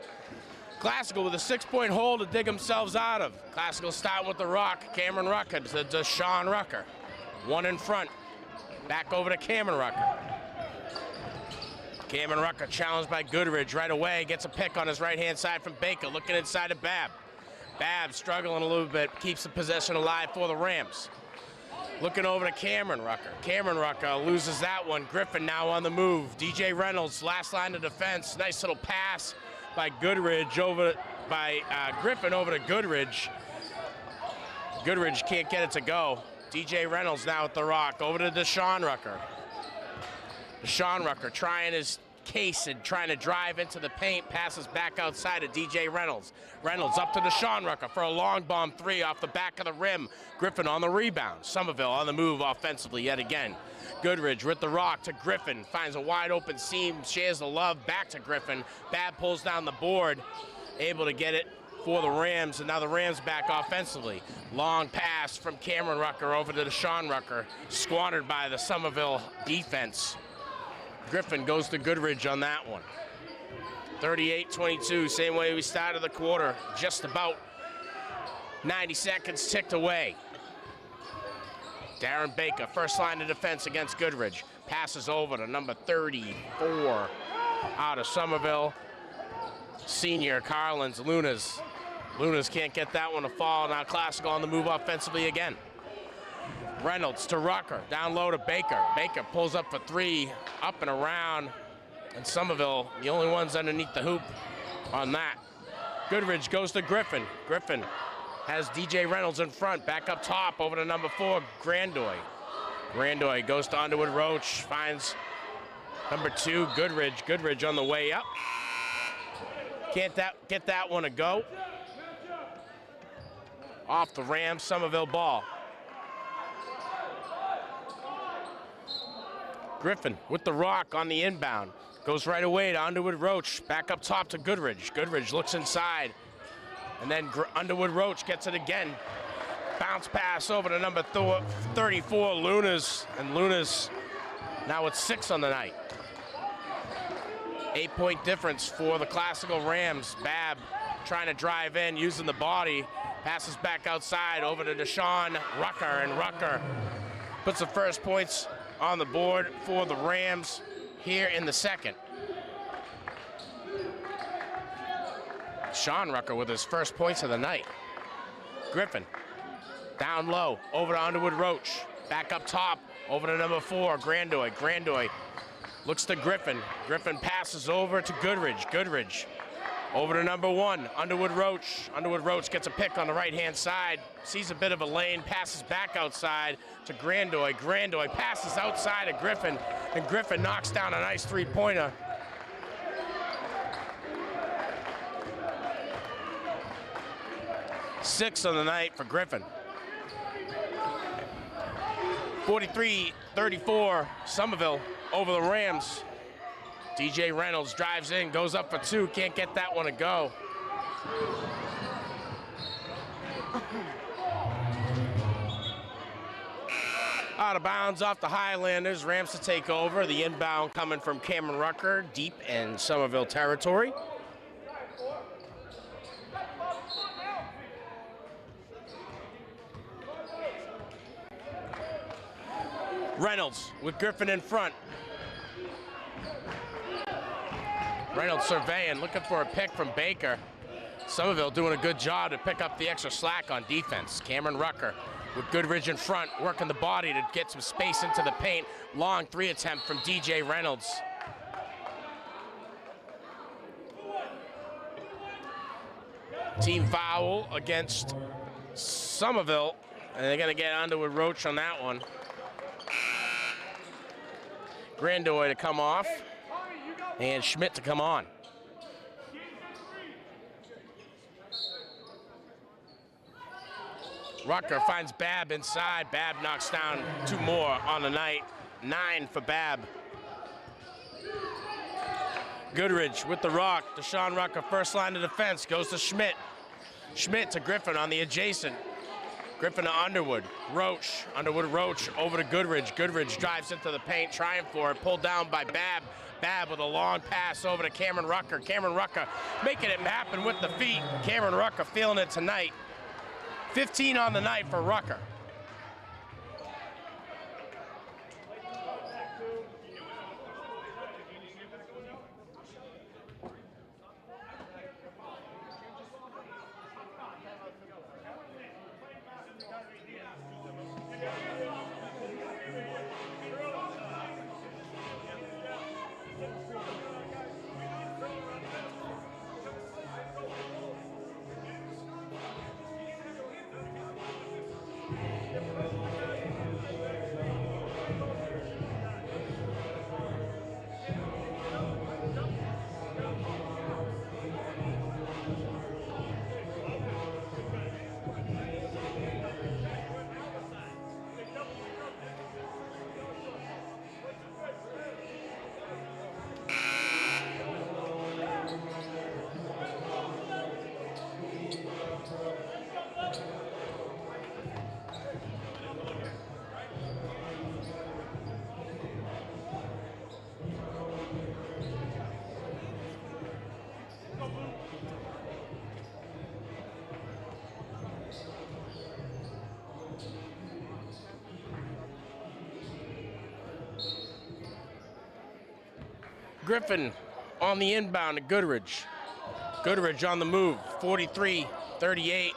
Classical with a 6-point hole to dig themselves out of. Classical starting with the rock. Cameron Rucker to Deshaun Rucker. 1 in front. Back over to Cameron Rucker. Cameron Rucker challenged by Goodridge right away. Gets a pick on his right-hand side from Baker. Looking inside to Babb. Babb struggling a little bit. Keeps the possession alive for the Rams. Looking over to Cameron Rucker. Cameron Rucker loses that one. Griffin now on the move. DJ Reynolds, last line of defense. Nice little pass by Goodridge Griffin over to Goodridge. Goodridge can't get it to go. DJ Reynolds now with the rock. Over to Deshaun Rucker. Deshaun Rucker trying his case and trying to drive into the paint. Passes back outside to DJ Reynolds. Reynolds up to Deshaun Rucker for a long bomb 3 off the back of the rim. Griffin on the rebound. Somerville on the move offensively yet again. Goodridge with the rock to Griffin. Finds a wide open seam. Shares the love back to Griffin. Babb pulls down the board. Able to get it for the Rams, and now the Rams back offensively. Long pass from Cameron Rucker over to Deshaun Rucker. Squandered by the Somerville defense. Griffin goes to Goodridge on that one. 38-22, same way we started the quarter. Just about 90 seconds ticked away. Darren Baker, first line of defense against Goodridge. Passes over to number 34 out of Somerville. Senior Carlins, Lunas. Lunas can't get that one to fall. Now Classical on the move offensively again. Reynolds to Rucker, down low to Baker. Baker pulls up for 3, up and around. And Somerville, the only ones underneath the hoop on that. Goodridge goes to Griffin. Griffin has DJ Reynolds in front, back up top, over to number 4, Grandoy. Grandoy goes to Underwood Roach, finds number 2, Goodridge. Goodridge on the way up. Can't get that one to go. Off the Rams, Somerville ball. Griffin with the rock on the inbound. Goes right away to Underwood Roach. Back up top to Goodridge. Goodridge looks inside. And then Underwood Roach gets it again. Bounce pass over to number 34, Lunas. And Lunas now with 6 on the night. 8-point difference for the Classical Rams. Babb trying to drive in, using the body. Passes back outside over to Deshaun Rucker. And Rucker puts the first points on the board for the Rams here in the second. Sean Rucker with his first points of the night. Griffin down low over to Underwood Roach. Back up top over to number 4, Grandoy. Grandoy looks to Griffin. Griffin passes over to Goodridge. Goodridge over to number 1, Underwood Roach. Underwood Roach gets a pick on the right-hand side. Sees a bit of a lane, passes back outside to Grandoy. Grandoy passes outside to Griffin, and Griffin knocks down a nice 3-pointer. Six on the night for Griffin. 43-34, Somerville over the Rams. DJ Reynolds drives in, goes up for 2, can't get that one to go. Out of bounds off the Highlanders, Rams to take over. The inbound coming from Cameron Rucker, deep in Somerville territory. Reynolds with Griffin in front. Reynolds surveying, looking for a pick from Baker. Somerville doing a good job to pick up the extra slack on defense. Cameron Rucker with Goodridge in front, working the body to get some space into the paint. Long 3 attempt from DJ Reynolds. Team foul against Somerville, and they're gonna get Underwood Roach on that one. Grandoy to come off, and Schmidt to come on. Rucker finds Babb inside. Babb knocks down 2 more on the night. 9 for Babb. Goodridge with the rock. Deshaun Rucker, first line of defense, goes to Schmidt. Schmidt to Griffin on the adjacent. Griffin to Underwood. Roach. Underwood, Roach over to Goodridge. Goodridge drives into the paint, trying for it. Pulled down by Babb. Babb with a long pass over to Cameron Rucker. Cameron Rucker making it happen with the feet. Cameron Rucker feeling it tonight. 15 on the night for Rucker. Griffin on the inbound to Goodridge. Goodridge on the move, 43-38.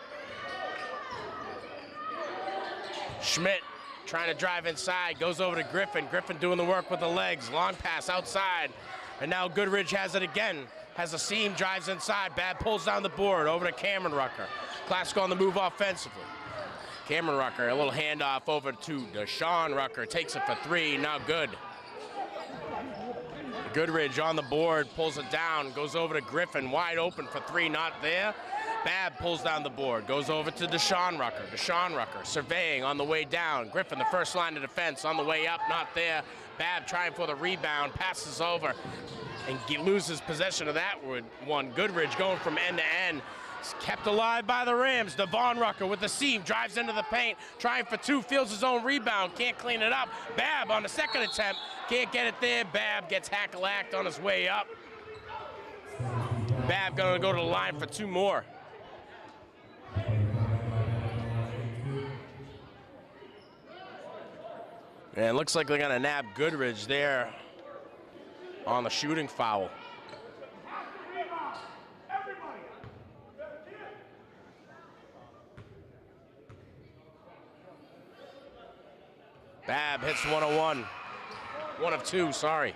Schmidt trying to drive inside, goes over to Griffin. Griffin doing the work with the legs, long pass outside. And now Goodridge has it again. Has a seam, drives inside. Babb pulls down the board, over to Cameron Rucker. Classical on the move offensively. Cameron Rucker, a little handoff over to Deshaun Rucker. Takes it for three, now good. Goodridge on the board, pulls it down, goes over to Griffin, wide open for three, not there. Babb pulls down the board, goes over to Deshaun Rucker. Deshaun Rucker surveying on the way down. Griffin, the first line of defense, on the way up, not there. Babb trying for the rebound, passes over, and loses possession of that one. Goodridge going from end to end. It's kept alive by the Rams. Devon Rucker with the seam, drives into the paint, trying for two, feels his own rebound, can't clean it up. Babb on the second attempt, can't get it there. Babb gets hackalacked on his way up. Babb gonna go to the line for two more. And it looks like they're gonna nab Goodridge there on the shooting foul. Babb hits 101. One of two, sorry.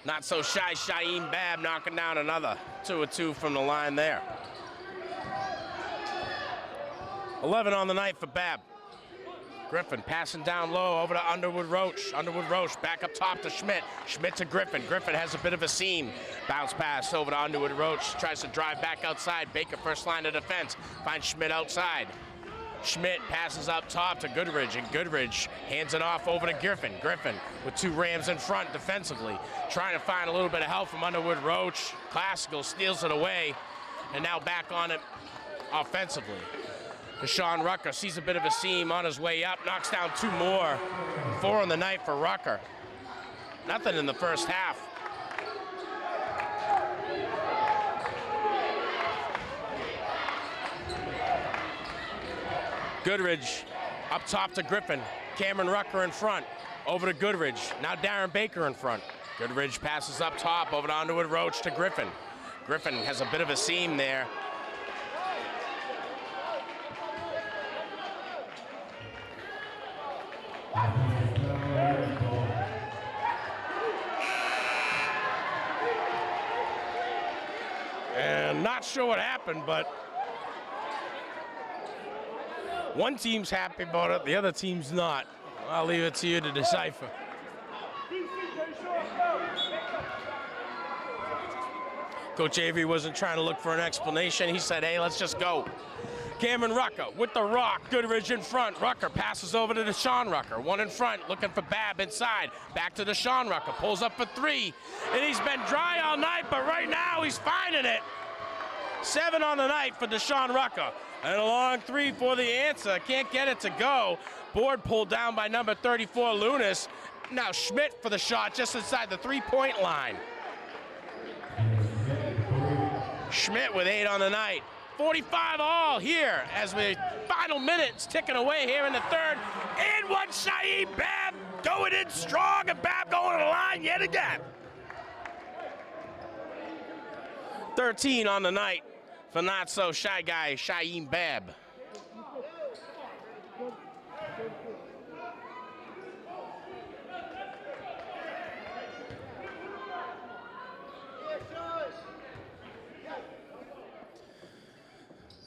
Not so shy, Shaheem Babb knocking down another 2 of 2 from the line there. 11 on the night for Babb. Griffin passing down low over to Underwood Roach. Underwood Roach back up top to Schmidt. Schmidt to Griffin. Griffin has a bit of a seam. Bounce pass over to Underwood Roach. Tries to drive back outside. Baker first line of defense. Finds Schmidt outside. Schmidt passes up top to Goodridge, and Goodridge hands it off over to Griffin. Griffin with two Rams in front defensively. Trying to find a little bit of help from Underwood Roach. Classical steals it away, and now back on it offensively. Deshaun Rucker sees a bit of a seam on his way up, knocks down two more. 4 on the night for Rucker. Nothing in the first half. Goodridge up top to Griffin. Cameron Rucker in front, over to Goodridge. Now Darren Baker in front. Goodridge passes up top over to Underwood Roach to Griffin. Griffin has a bit of a seam there. And not sure what happened, but one team's happy about it, the other team's not. I'll leave it to you to decipher. Coach Avery wasn't trying to look for an explanation. He said, hey, let's just go. Cameron Rucker with the rock. Goodrich in front. Rucker passes over to Deshaun Rucker. One in front, looking for Babb inside. Back to Deshaun Rucker. Pulls up for three. And he's been dry all night, but right now he's finding it. 7 on the night for Deshaun Rucker. And a long three for the answer. Can't get it to go. Board pulled down by number 34, Lunas. Now Schmidt for the shot just inside the three-point line. Schmidt with 8 on the night. 45 all here as the final minutes ticking away here in the third. And one Shaheed Babb going in strong, and Babb going to the line yet again. 13 on the night for not so shy guy Shaheed Babb.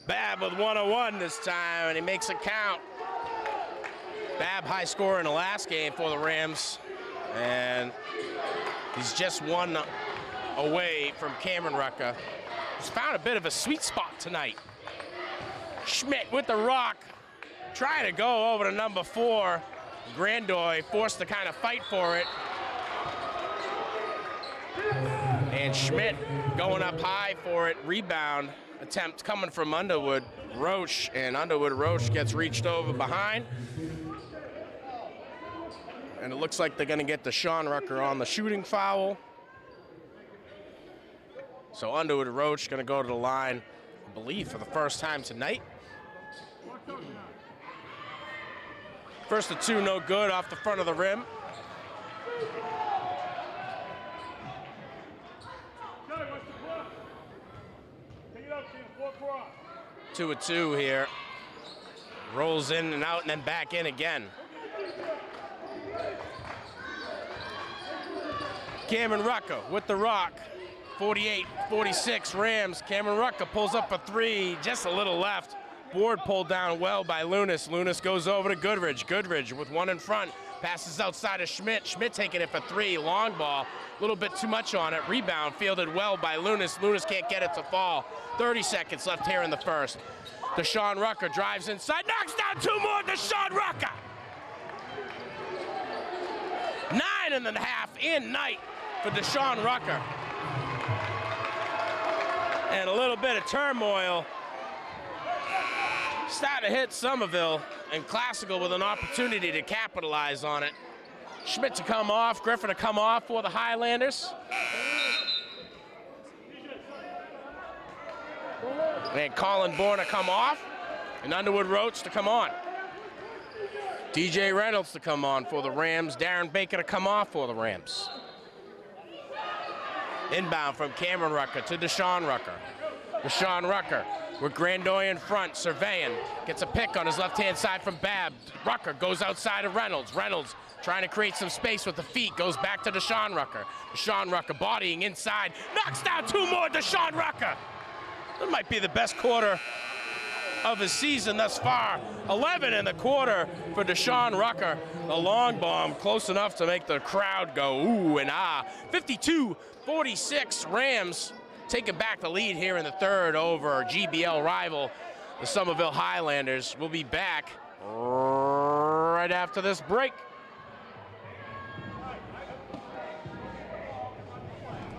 Babb with 101 this time, and he makes it count. Babb high scorer in the last game for the Rams, and he's just one away from Cameron Rucker. He's found a bit of a sweet spot tonight. Schmidt with the rock, trying to go over to number 4. Grandoy forced to kind of fight for it. And Schmidt going up high for it, rebound. Attempt coming from Underwood Roach, and Underwood Roach gets reached over behind. And it looks like they're going to get Deshaun Rucker on the shooting foul. So Underwood Roach going to go to the line, I believe, for the first time tonight. First of 2, no good off the front of the rim. 2 of 2 here. Rolls in and out and then back in again. Cameron Rucker with the rock. 48-46 Rams. Cameron Rucker pulls up a 3, just a little left. Board pulled down well by Lunas. Lunas goes over to Goodrich. Goodrich with one in front. Passes outside of Schmidt. Schmidt taking it for 3. Long ball. A little bit too much on it. Rebound fielded well by Lunas. Lunas can't get it to fall. 30 seconds left here in the first. Deshaun Rucker drives inside. Knocks down 2 more. Deshaun Rucker. 9.5 in night for Deshaun Rucker. And a little bit of turmoil starting to hit Somerville, and Classical with an opportunity to capitalize on it. Schmidt to come off, Griffin to come off for the Highlanders. And Colin Bourne to come off, and Underwood Roach to come on. DJ Reynolds to come on for the Rams. Darren Baker to come off for the Rams. Inbound from Cameron Rucker to Deshaun Rucker. Deshaun Rucker with Grandoy in front, surveying. Gets a pick on his left-hand side from Babb. Rucker goes outside of Reynolds. Reynolds trying to create some space with the feet. Goes back to Deshaun Rucker. Deshaun Rucker bodying inside. Knocks down 2 more, Deshaun Rucker. That might be the best quarter of his season thus far. 11 in the quarter for Deshaun Rucker. The long bomb close enough to make the crowd go ooh and ah. 52-46 Rams taking back the lead here in the third over GBL rival, the Somerville Highlanders. We'll be back right after this break.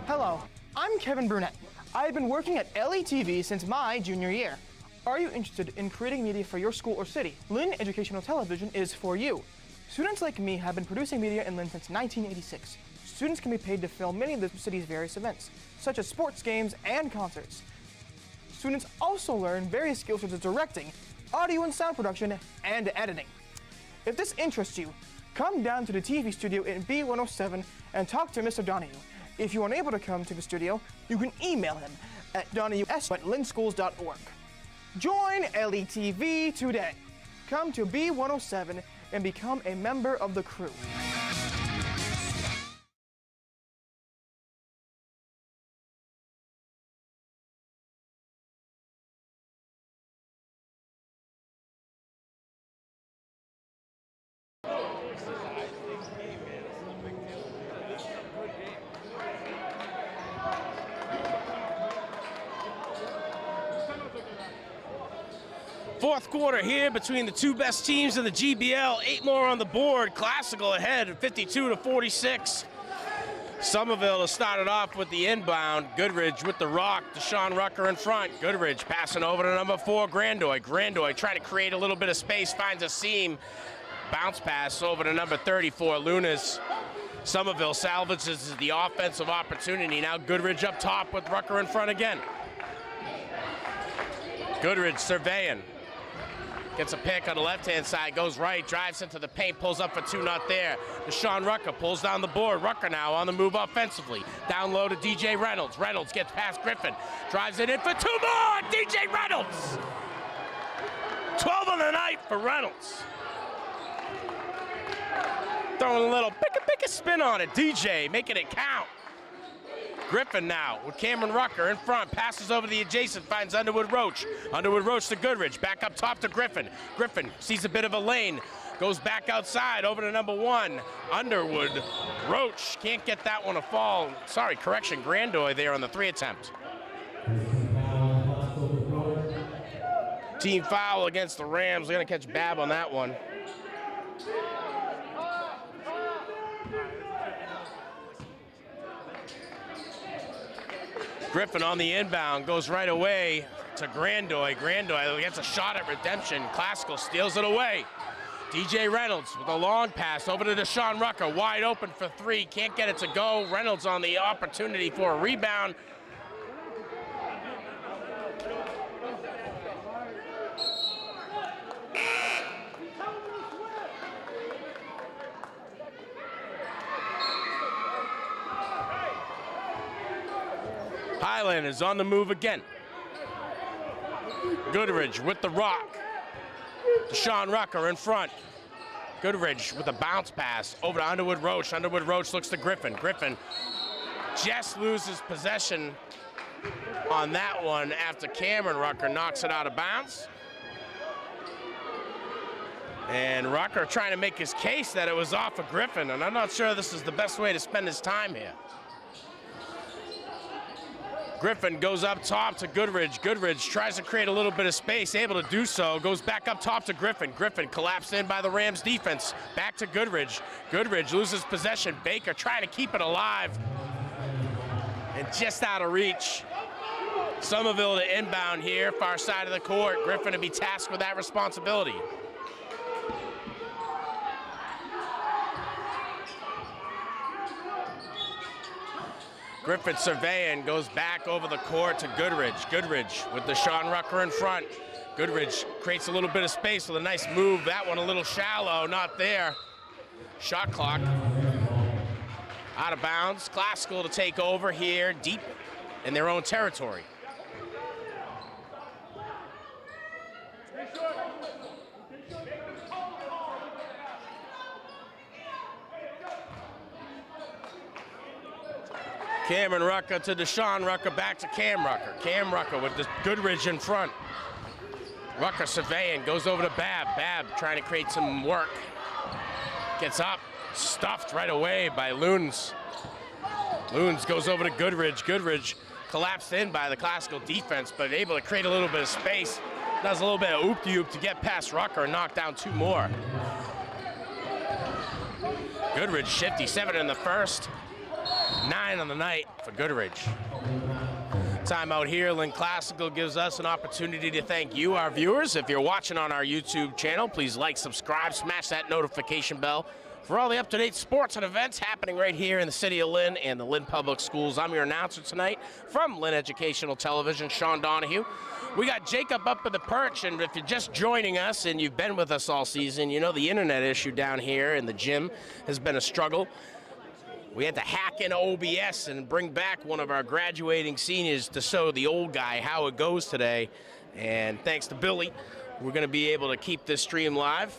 Hello, I'm Kevin Burnett. I've been working at LETV since my junior year. Are you interested in creating media for your school or city? Lynn Educational Television is for you. Students like me have been producing media in Lynn since 1986. Students can be paid to film many of the city's various events, such as sports games and concerts. Students also learn various skills such as directing, audio and sound production, and editing. If this interests you, come down to the TV studio in B107 and talk to Mr. Donahue. If you're unable to come to the studio, you can email him at donahue@lynnschools.org. Join LETV today. Come to B107 and become a member of the crew. Fourth quarter here between the two best teams in the GBL. 8 more on the board. Classical ahead at 52-46. Somerville has started off with the inbound. Goodridge with the rock. Deshaun Rucker in front. Goodridge passing over to number 4, Grandoy. Grandoy trying to create a little bit of space, finds a seam. Bounce pass over to number 34, Lunas. Somerville salvages the offensive opportunity. Now Goodridge up top with Rucker in front again. Goodridge surveying. Gets a pick on the left-hand side, goes right, drives into the paint, pulls up for 2, not there. Deshaun Rucker pulls down the board. Rucker now on the move offensively. Down low to DJ Reynolds. Reynolds gets past Griffin. Drives it in for 2 more! DJ Reynolds! 12 on the night for Reynolds. Throwing a little pick a spin on it. DJ making it count. Griffin now with Cameron Rucker in front, passes over the adjacent, finds Underwood Roach. Underwood Roach to Goodridge, back up top to Griffin. Griffin sees a bit of a lane, goes back outside over to number 1. Underwood Roach can't get that one to fall. Sorry, correction, Grandoy there on the 3 attempt. Team foul against the Rams. They're gonna catch Bab on that one. Griffin on the inbound, goes right away to Grandoy. Grandoy gets a shot at redemption. Classical steals it away. DJ Reynolds with a long pass over to Deshaun Rucker, wide open for 3, can't get it to go. Reynolds on the opportunity for a rebound. Highland is on the move again. Goodridge with the rock. Deshaun Rucker in front. Goodridge with a bounce pass over to Underwood Roach. Underwood Roach looks to Griffin. Griffin just loses possession on that one after Cameron Rucker knocks it out of bounds. And Rucker trying to make his case that it was off of Griffin, and I'm not sure this is the best way to spend his time here. Griffin goes up top to Goodridge. Goodridge tries to create a little bit of space, able to do so. Goes back up top to Griffin. Griffin collapsed in by the Rams defense. Back to Goodridge. Goodridge loses possession. Baker trying to keep it alive. And just out of reach. Somerville to inbound here, far side of the court. Griffin to be tasked with that responsibility. Griffin surveying, goes back over the court to Goodridge. Goodridge with Deshaun Rucker in front. Goodridge creates a little bit of space with a nice move. That one a little shallow, not there. Shot clock out of bounds. Classical to take over here deep in their own territory. Cameron Rucker to Deshaun Rucker, back to Cam Rucker. Cam Rucker with the Goodridge in front. Rucker surveying, goes over to Bab. Bab trying to create some work. Gets up, stuffed right away by Loons. Loons goes over to Goodridge. Goodridge collapsed in by the Classical defense, but able to create a little bit of space. Does a little bit of oop-de-oop to get past Rucker and knock down 2 more. Goodridge shifty, 7 in the first. 9 on the night for Goodridge. Timeout here. Lynn Classical gives us an opportunity to thank you, our viewers. If you're watching on our YouTube channel, please like, subscribe, smash that notification bell for all the up-to-date sports and events happening right here in the city of Lynn and the Lynn Public Schools. I'm your announcer tonight from Lynn Educational Television, Sean Donahue. We got Jacob up at the perch, and if you're just joining us and you've been with us all season, you know the internet issue down here in the gym has been a struggle. We had to hack into OBS and bring back one of our graduating seniors to show the old guy how it goes today. And thanks to Billy, we're going to be able to keep this stream live.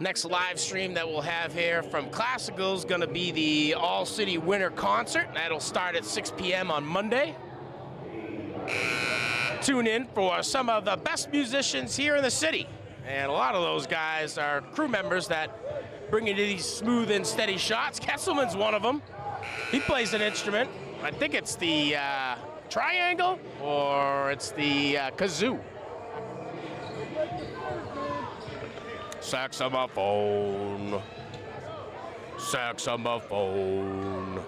Next live stream that we'll have here from Classical is going to be the All-City Winter Concert. That'll start at 6 p.m. on Monday. Tune in for some of the best musicians here in the city. And a lot of those guys are crew members that bring you to these smooth and steady shots. Kessleman's one of them. He plays an instrument. I think it's the triangle, or it's the kazoo. Saxophone. Saxophone.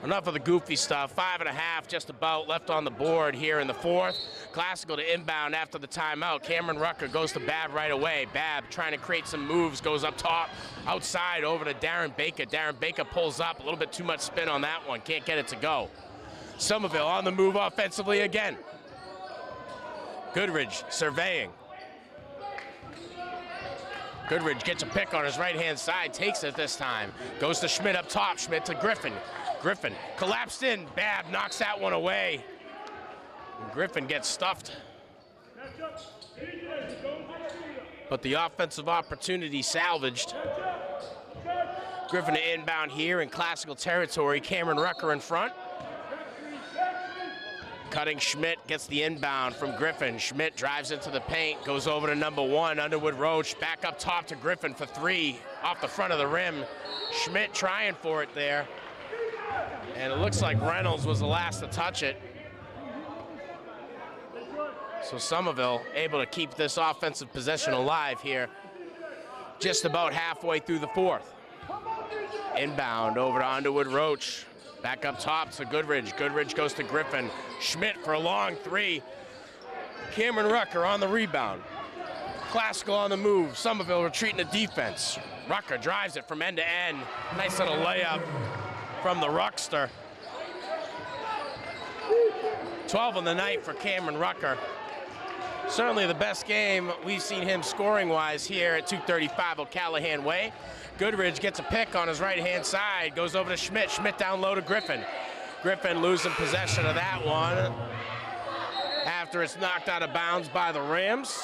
Enough of the goofy stuff. 5.5 just about left on the board here in the fourth. Classical to inbound after the timeout. Cameron Rucker goes to Babb right away. Babb trying to create some moves, goes up top, outside over to Darren Baker. Darren Baker pulls up, a little bit too much spin on that one. Can't get it to go. Somerville on the move offensively again. Goodridge surveying. Goodridge gets a pick on his right-hand side, takes it this time. Goes to Schmidt up top, Schmidt to Griffin. Griffin collapsed in, Babb knocks that one away. And Griffin gets stuffed. But the offensive opportunity salvaged. Griffin to inbound here in Classical territory, Cameron Rucker in front. Cutting Schmidt gets the inbound from Griffin. Schmidt drives into the paint, goes over to number 1, Underwood Roach. Back up top to Griffin for 3, off the front of the rim. Schmidt trying for it there. And it looks like Reynolds was the last to touch it. So Somerville able to keep this offensive possession alive here, just about halfway through the fourth. Inbound over to Underwood Roach. Back up top to Goodridge. Goodridge goes to Griffin. Schmidt for a long 3. Cameron Rucker on the rebound. Classical on the move. Somerville retreating the defense. Rucker drives it from end to end. Nice little layup from the Ruckster. 12 on the night for Cameron Rucker. Certainly the best game we've seen him scoring-wise here at 235 O'Callahan Way. Goodridge gets a pick on his right-hand side, goes over to Schmidt. Schmidt down low to Griffin. Griffin losing possession of that one after it's knocked out of bounds by the Rams.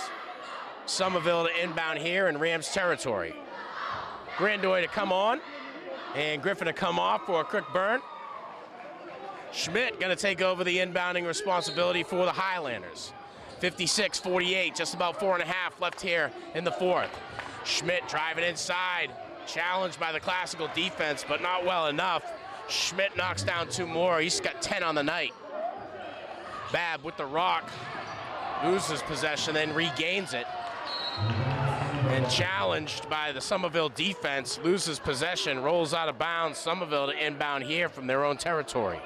Somerville to inbound here in Rams territory. Grandoy to come on, and Griffin to come off for a quick burn. Schmidt gonna take over the inbounding responsibility for the Highlanders. 56-48, just about 4.5 left here in the fourth. Schmidt driving inside, challenged by the Classical defense, but not well enough. Schmidt knocks down 2 more. He's got 10 on the night. Babb with the rock, loses possession, then regains it. And challenged by the Somerville defense, loses possession, rolls out of bounds. Somerville to inbound here from their own territory.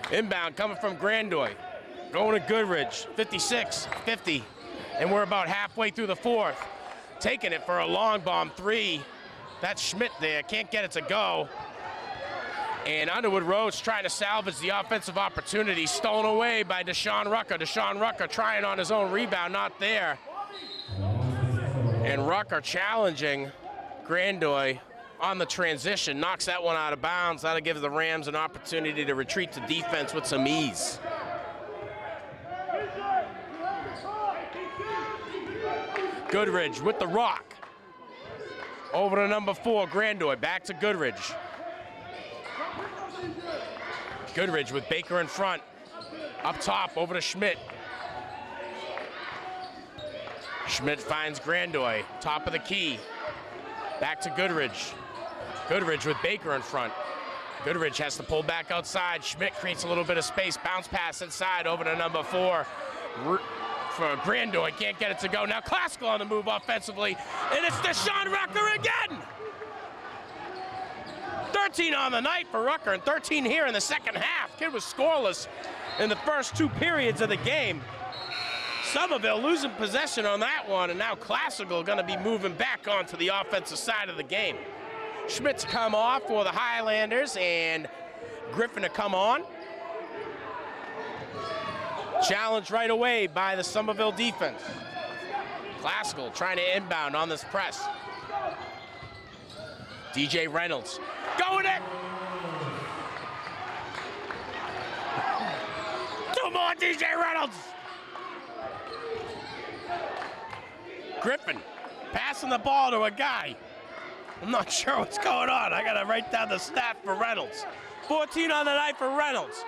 Inbound coming from Grandoy, going to Goodridge, 56-50, and we're about halfway through the fourth. Taking it for a long bomb 3. That's Schmidt there, can't get it to go. And Underwood Roach trying to salvage the offensive opportunity, stolen away by Deshaun Rucker. Deshaun Rucker trying on his own rebound, not there. And Rucker challenging Grandoy on the transition, knocks that one out of bounds. That'll give the Rams an opportunity to retreat to defense with some ease. Goodridge with the rock. Over to number 4, Grandoy, back to Goodridge. Goodridge with Baker in front. Up top, over to Schmidt. Schmidt finds Grandoy, top of the key. Back to Goodridge. Goodridge with Baker in front. Goodridge has to pull back outside. Schmidt creates a little bit of space. Bounce pass inside over to number 4. For Grandoy, can't get it to go. Now Classical on the move offensively, and it's Deshaun Rucker again! 13 on the night for Rucker, and 13 here in the second half. Kid was scoreless in the first 2 periods of the game. Somerville losing possession on that one, and now Classical gonna be moving back onto the offensive side of the game. Schmidt's come off for the Highlanders, and Griffin to come on. Challenged right away by the Somerville defense. Classical trying to inbound on this press. DJ Reynolds going it! 2 more DJ Reynolds! Griffin passing the ball to a guy. I'm not sure what's going on. I gotta write down the stat for Reynolds. 14 on the night for Reynolds.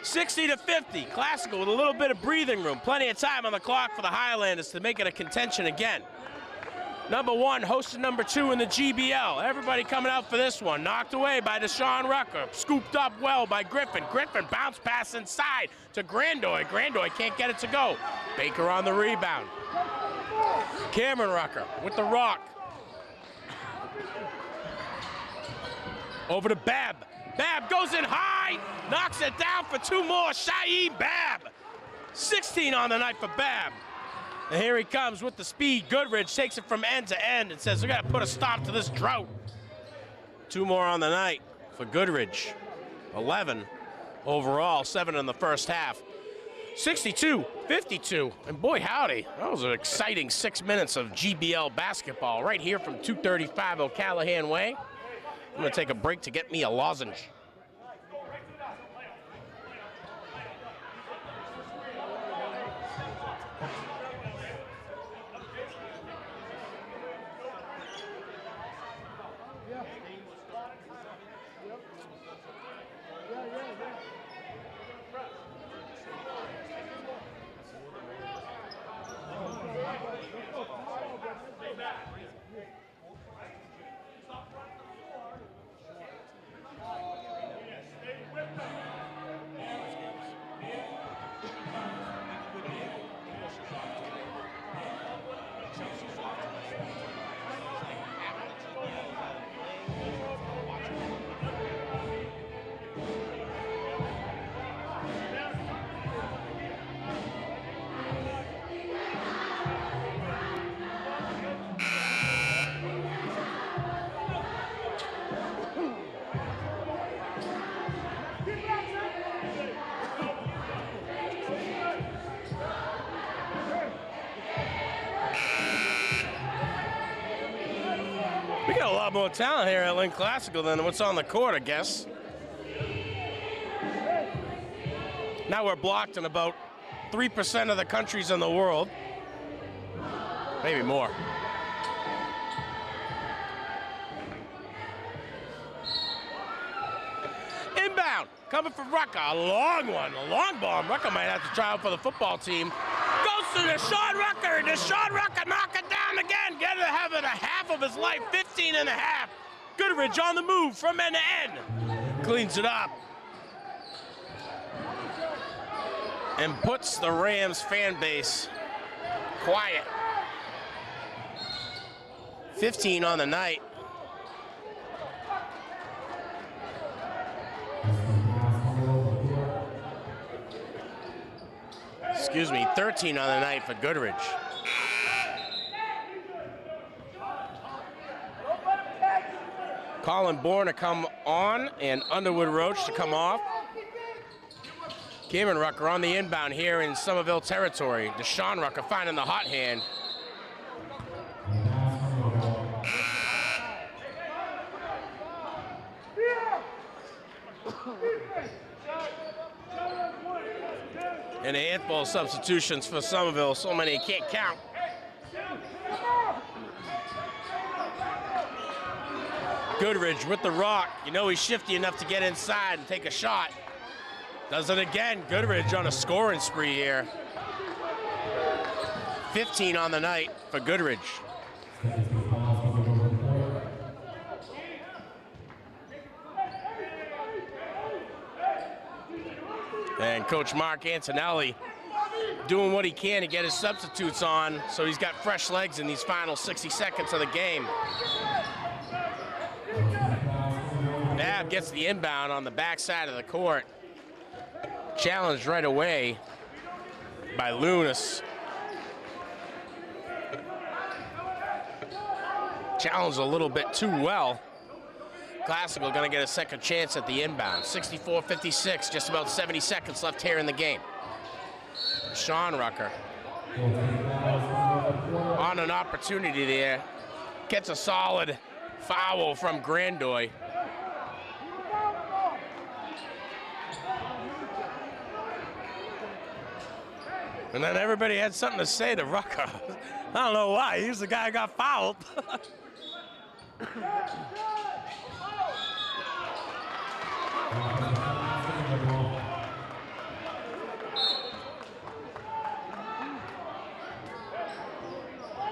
60-50. Classical with a little bit of breathing room. Plenty of time on the clock for the Highlanders to make it a contention again. Number 1 hosting number 2 in the GBL. Everybody coming out for this one. Knocked away by Deshaun Rucker. Scooped up well by Griffin. Griffin bounce pass inside to Grandoy. Grandoy can't get it to go. Baker on the rebound. Cameron Rucker with the rock. Over to Babb. Babb goes in high. Knocks it down for 2 more. Shaheed Babb. 16 on the night for Babb. And here he comes with the speed. Goodridge takes it from end to end and says, we got to put a stop to this drought. 2 more on the night for Goodridge. 11 overall, 7 in the first half. 62-52, and boy howdy, that was an exciting 6 minutes of GBL basketball right here from 235 O'Callahan Way. I'm gonna take a break to get me a lozenge. We got a lot more talent here at Lynn Classical than what's on the court, I guess. Now we're blocked in about 3% of the countries in the world. Maybe more. Inbound, coming from Rucker, a long one, a long bomb. Rucker might have to try out for the football team. Goes to Deshaun Rucker. Deshaun Rucker knock it down again. Get it having a half of his life, 15 and a half. Goodridge on the move from end to end. Cleans it up. And puts the Rams fan base quiet. 15 on the night. Excuse me, 13 on the night for Goodridge. Colin Bourne to come on and Underwood Roach to come off. Cameron Rucker on the inbound here in Somerville territory. Deshaun Rucker finding the hot hand. And a handful of substitutions for Somerville, so many you can't count. Goodridge with the rock. You know he's shifty enough to get inside and take a shot. Does it again. Goodridge on a scoring spree here. 15 on the night for Goodridge. And Coach Mark Antonelli doing what he can to get his substitutes on, so he's got fresh legs in these final 60 seconds of the game. Babb gets the inbound on the backside of the court. Challenged right away by Lunas. Challenged a little bit too well. Classical gonna get a second chance at the inbound. 64-56, just about 70 seconds left here in the game. Sean Rucker on an opportunity there. Gets a solid foul from Grandoy. And then everybody had something to say to Rucker. I don't know why, he's the guy who got fouled.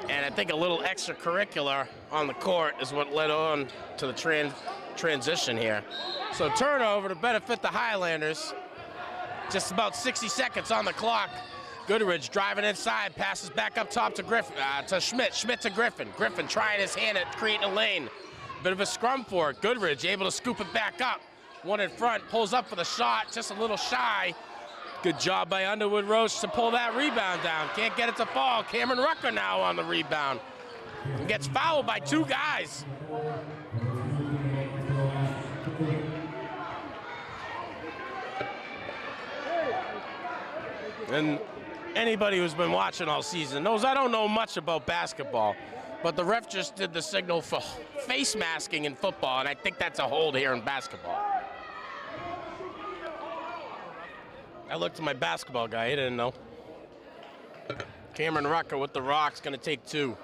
And I think a little extracurricular on the court is what led on to the transition here. So turnover to benefit the Highlanders. Just about 60 seconds on the clock. Goodrich driving inside, passes back up top to Griffin, to Schmidt. Schmidt to Griffin. Griffin trying his hand at creating a lane. Bit of a scrum for it. Goodrich able to scoop it back up. One in front, pulls up for the shot, just a little shy. Good job by Underwood Roach to pull that rebound down. Can't get it to fall. Cameron Rucker now on the rebound. He gets fouled by two guys. And anybody who's been watching all season knows I don't know much about basketball, but the ref just did the signal for face masking in football, and I think that's a hold here in basketball. I looked at my basketball guy, he didn't know. Cameron Rucker with the Rocks, gonna take two.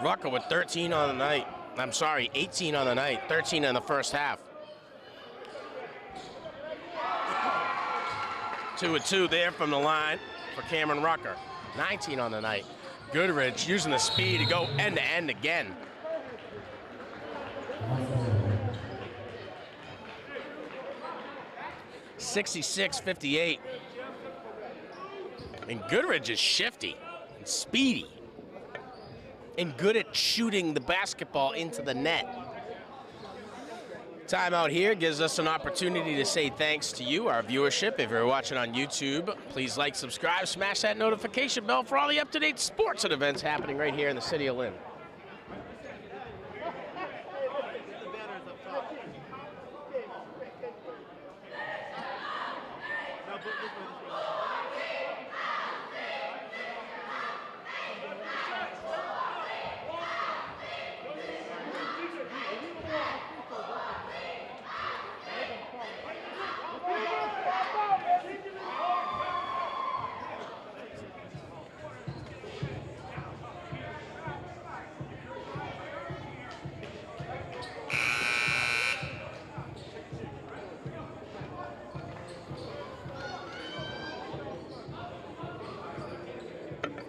Rucker with 13 on the night. I'm sorry, 18 on the night, 13 in the first half. 2 of 2 there from the line for Cameron Rucker. 19 on the night. Goodrich using the speed to go end to end again. (66-58). And Goodrich is shifty and speedy and good at shooting the basketball into the net. Timeout here gives us an opportunity to say thanks to you, our viewership. If you're watching on YouTube, please like, subscribe, smash that notification bell for all the up-to-date sports and events happening right here in the city of Lynn.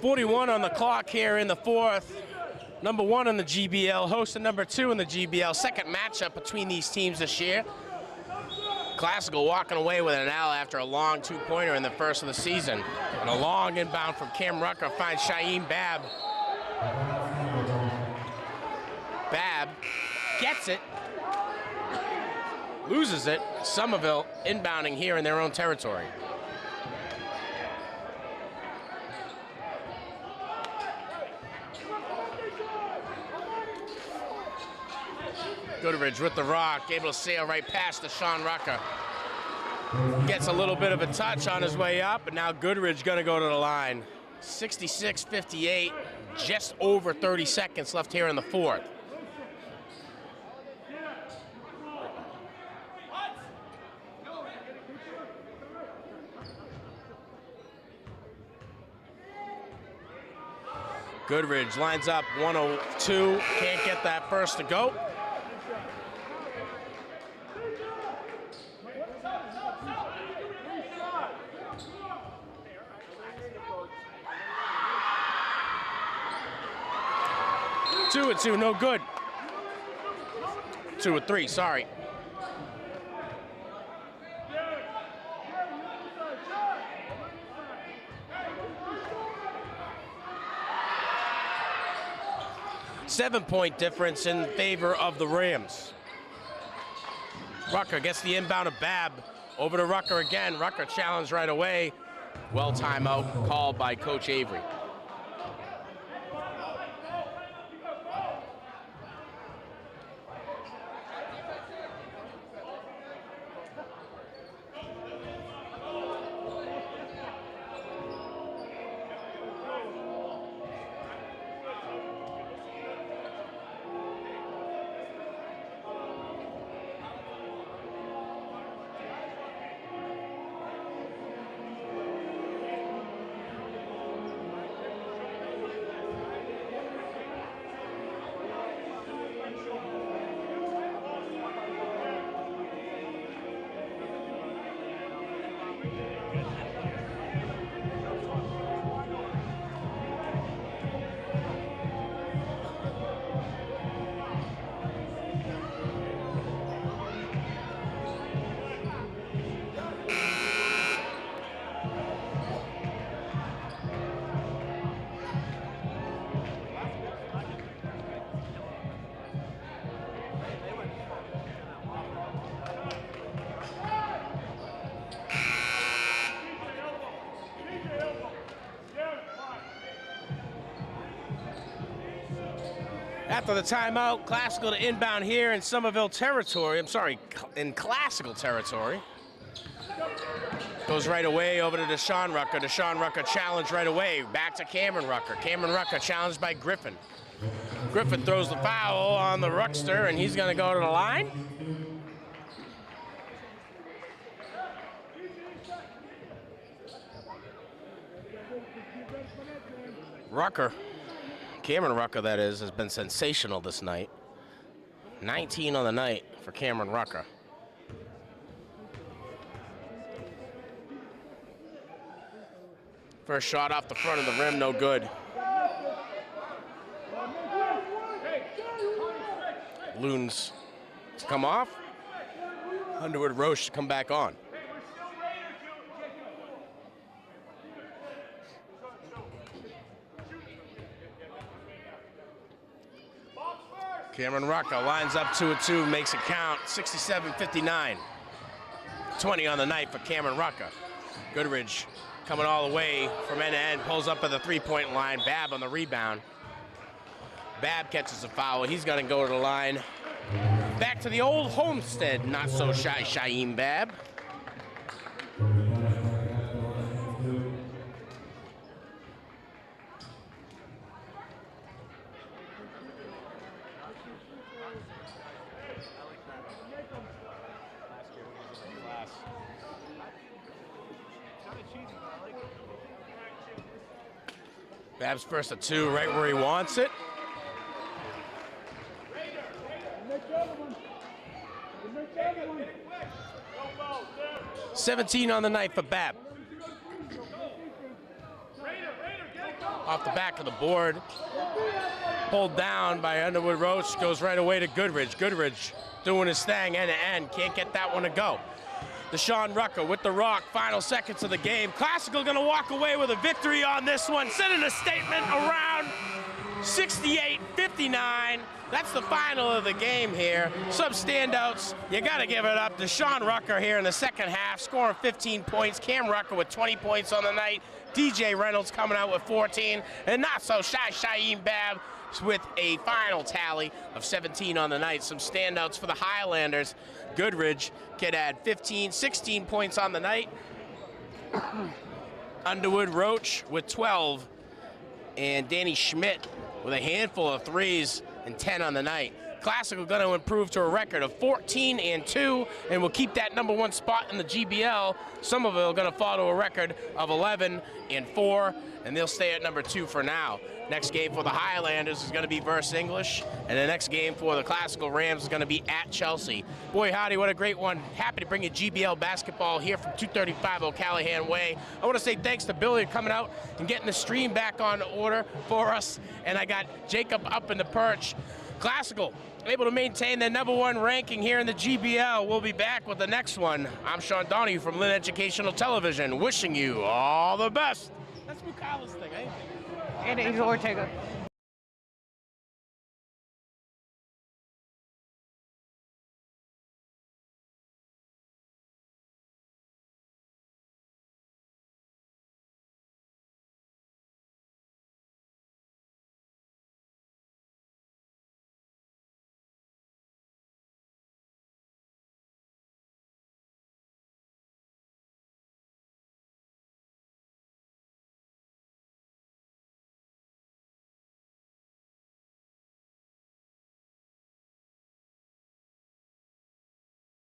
.41 on the clock here in the fourth. Number 1 in the GBL, hosting number 2 in the GBL. Second matchup between these teams this year. Classical walking away with an L after a long two-pointer in the first of the season. And a long inbound from Cam Rucker finds Shaheem Babb. Babb gets it, loses it. Somerville inbounding here in their own territory. Goodrich with the rock, able to sail right past to Sean Rucker. Gets a little bit of a touch on his way up, and now Goodrich gonna go to the line. 66-58, just over 30 seconds left here in the fourth. Goodrich lines up 102, can't get that first to go. Two and two, no good. 2 of 3, sorry. Seven-point difference in favor of the Rams. Rucker gets the inbound of Babb. Over to Rucker again. Rucker challenged right away. Well, timeout called by Coach Avery. After the timeout, Classical to inbound here in Somerville territory. I'm sorry, in Classical territory. Goes right away over to Deshaun Rucker. Deshaun Rucker challenged right away. Back to Cameron Rucker. Cameron Rucker challenged by Griffin. Griffin throws the foul on the Ruckster, and he's going to go to the line. Rucker, Cameron Rucker that is, has been sensational this night. 19 on the night for Cameron Rucker. First shot off the front of the rim, no good. Loons to come off. Underwood Roche to come back on. Cameron Rucker lines up 2-2, makes it count, 67-59. 20 on the night for Cameron Rucker. Goodridge coming all the way from end to end, pulls up at the three-point line. Babb on the rebound. Babb catches a foul. He's going to go to the line. Back to the old homestead, not so shy, Shaim Babb. Babb's first of two, right where he wants it. $17 on the night for Babb. Off the back of the board. Pulled down by Underwood Roach, goes right away to Goodridge. Goodridge doing his thing end to end, can't get that one to go. Deshaun Rucker with the rock, final seconds of the game. Classical gonna walk away with a victory on this one, sending a statement around 68-59. That's the final of the game here. Some standouts, you gotta give it up. Deshaun Rucker here in the second half, scoring 15 points. Cam Rucker with 20 points on the night. DJ Reynolds coming out with 14. And not so shy, Shaim Babb with a final tally of 17 on the night. Some standouts for the Highlanders. Goodridge could add 15, 16 points on the night. Underwood Roach with 12. And Danny Schmidt with a handful of threes and 10 on the night. Classical going to improve to a record of 14-2 and will keep that #1 spot in the GBL. Somerville going to fall to a record of 11-4, and they'll stay at #2 for now. Next game for the Highlanders is going to be versus English, and the next game for the Classical Rams is going to be at Chelsea. Boy, howdy, what a great one. Happy to bring you GBL basketball here from 235 O'Callahan Way. I want to say thanks to Billy for coming out and getting the stream back on order for us, and I got Jacob up in the perch. Classical able to maintain their #1 ranking here in the GBL. We'll be back with the next one. I'm Sean Donahue from Lynn Educational Television, wishing you all the best. That's Bukala's thing, eh? And he's Ortega.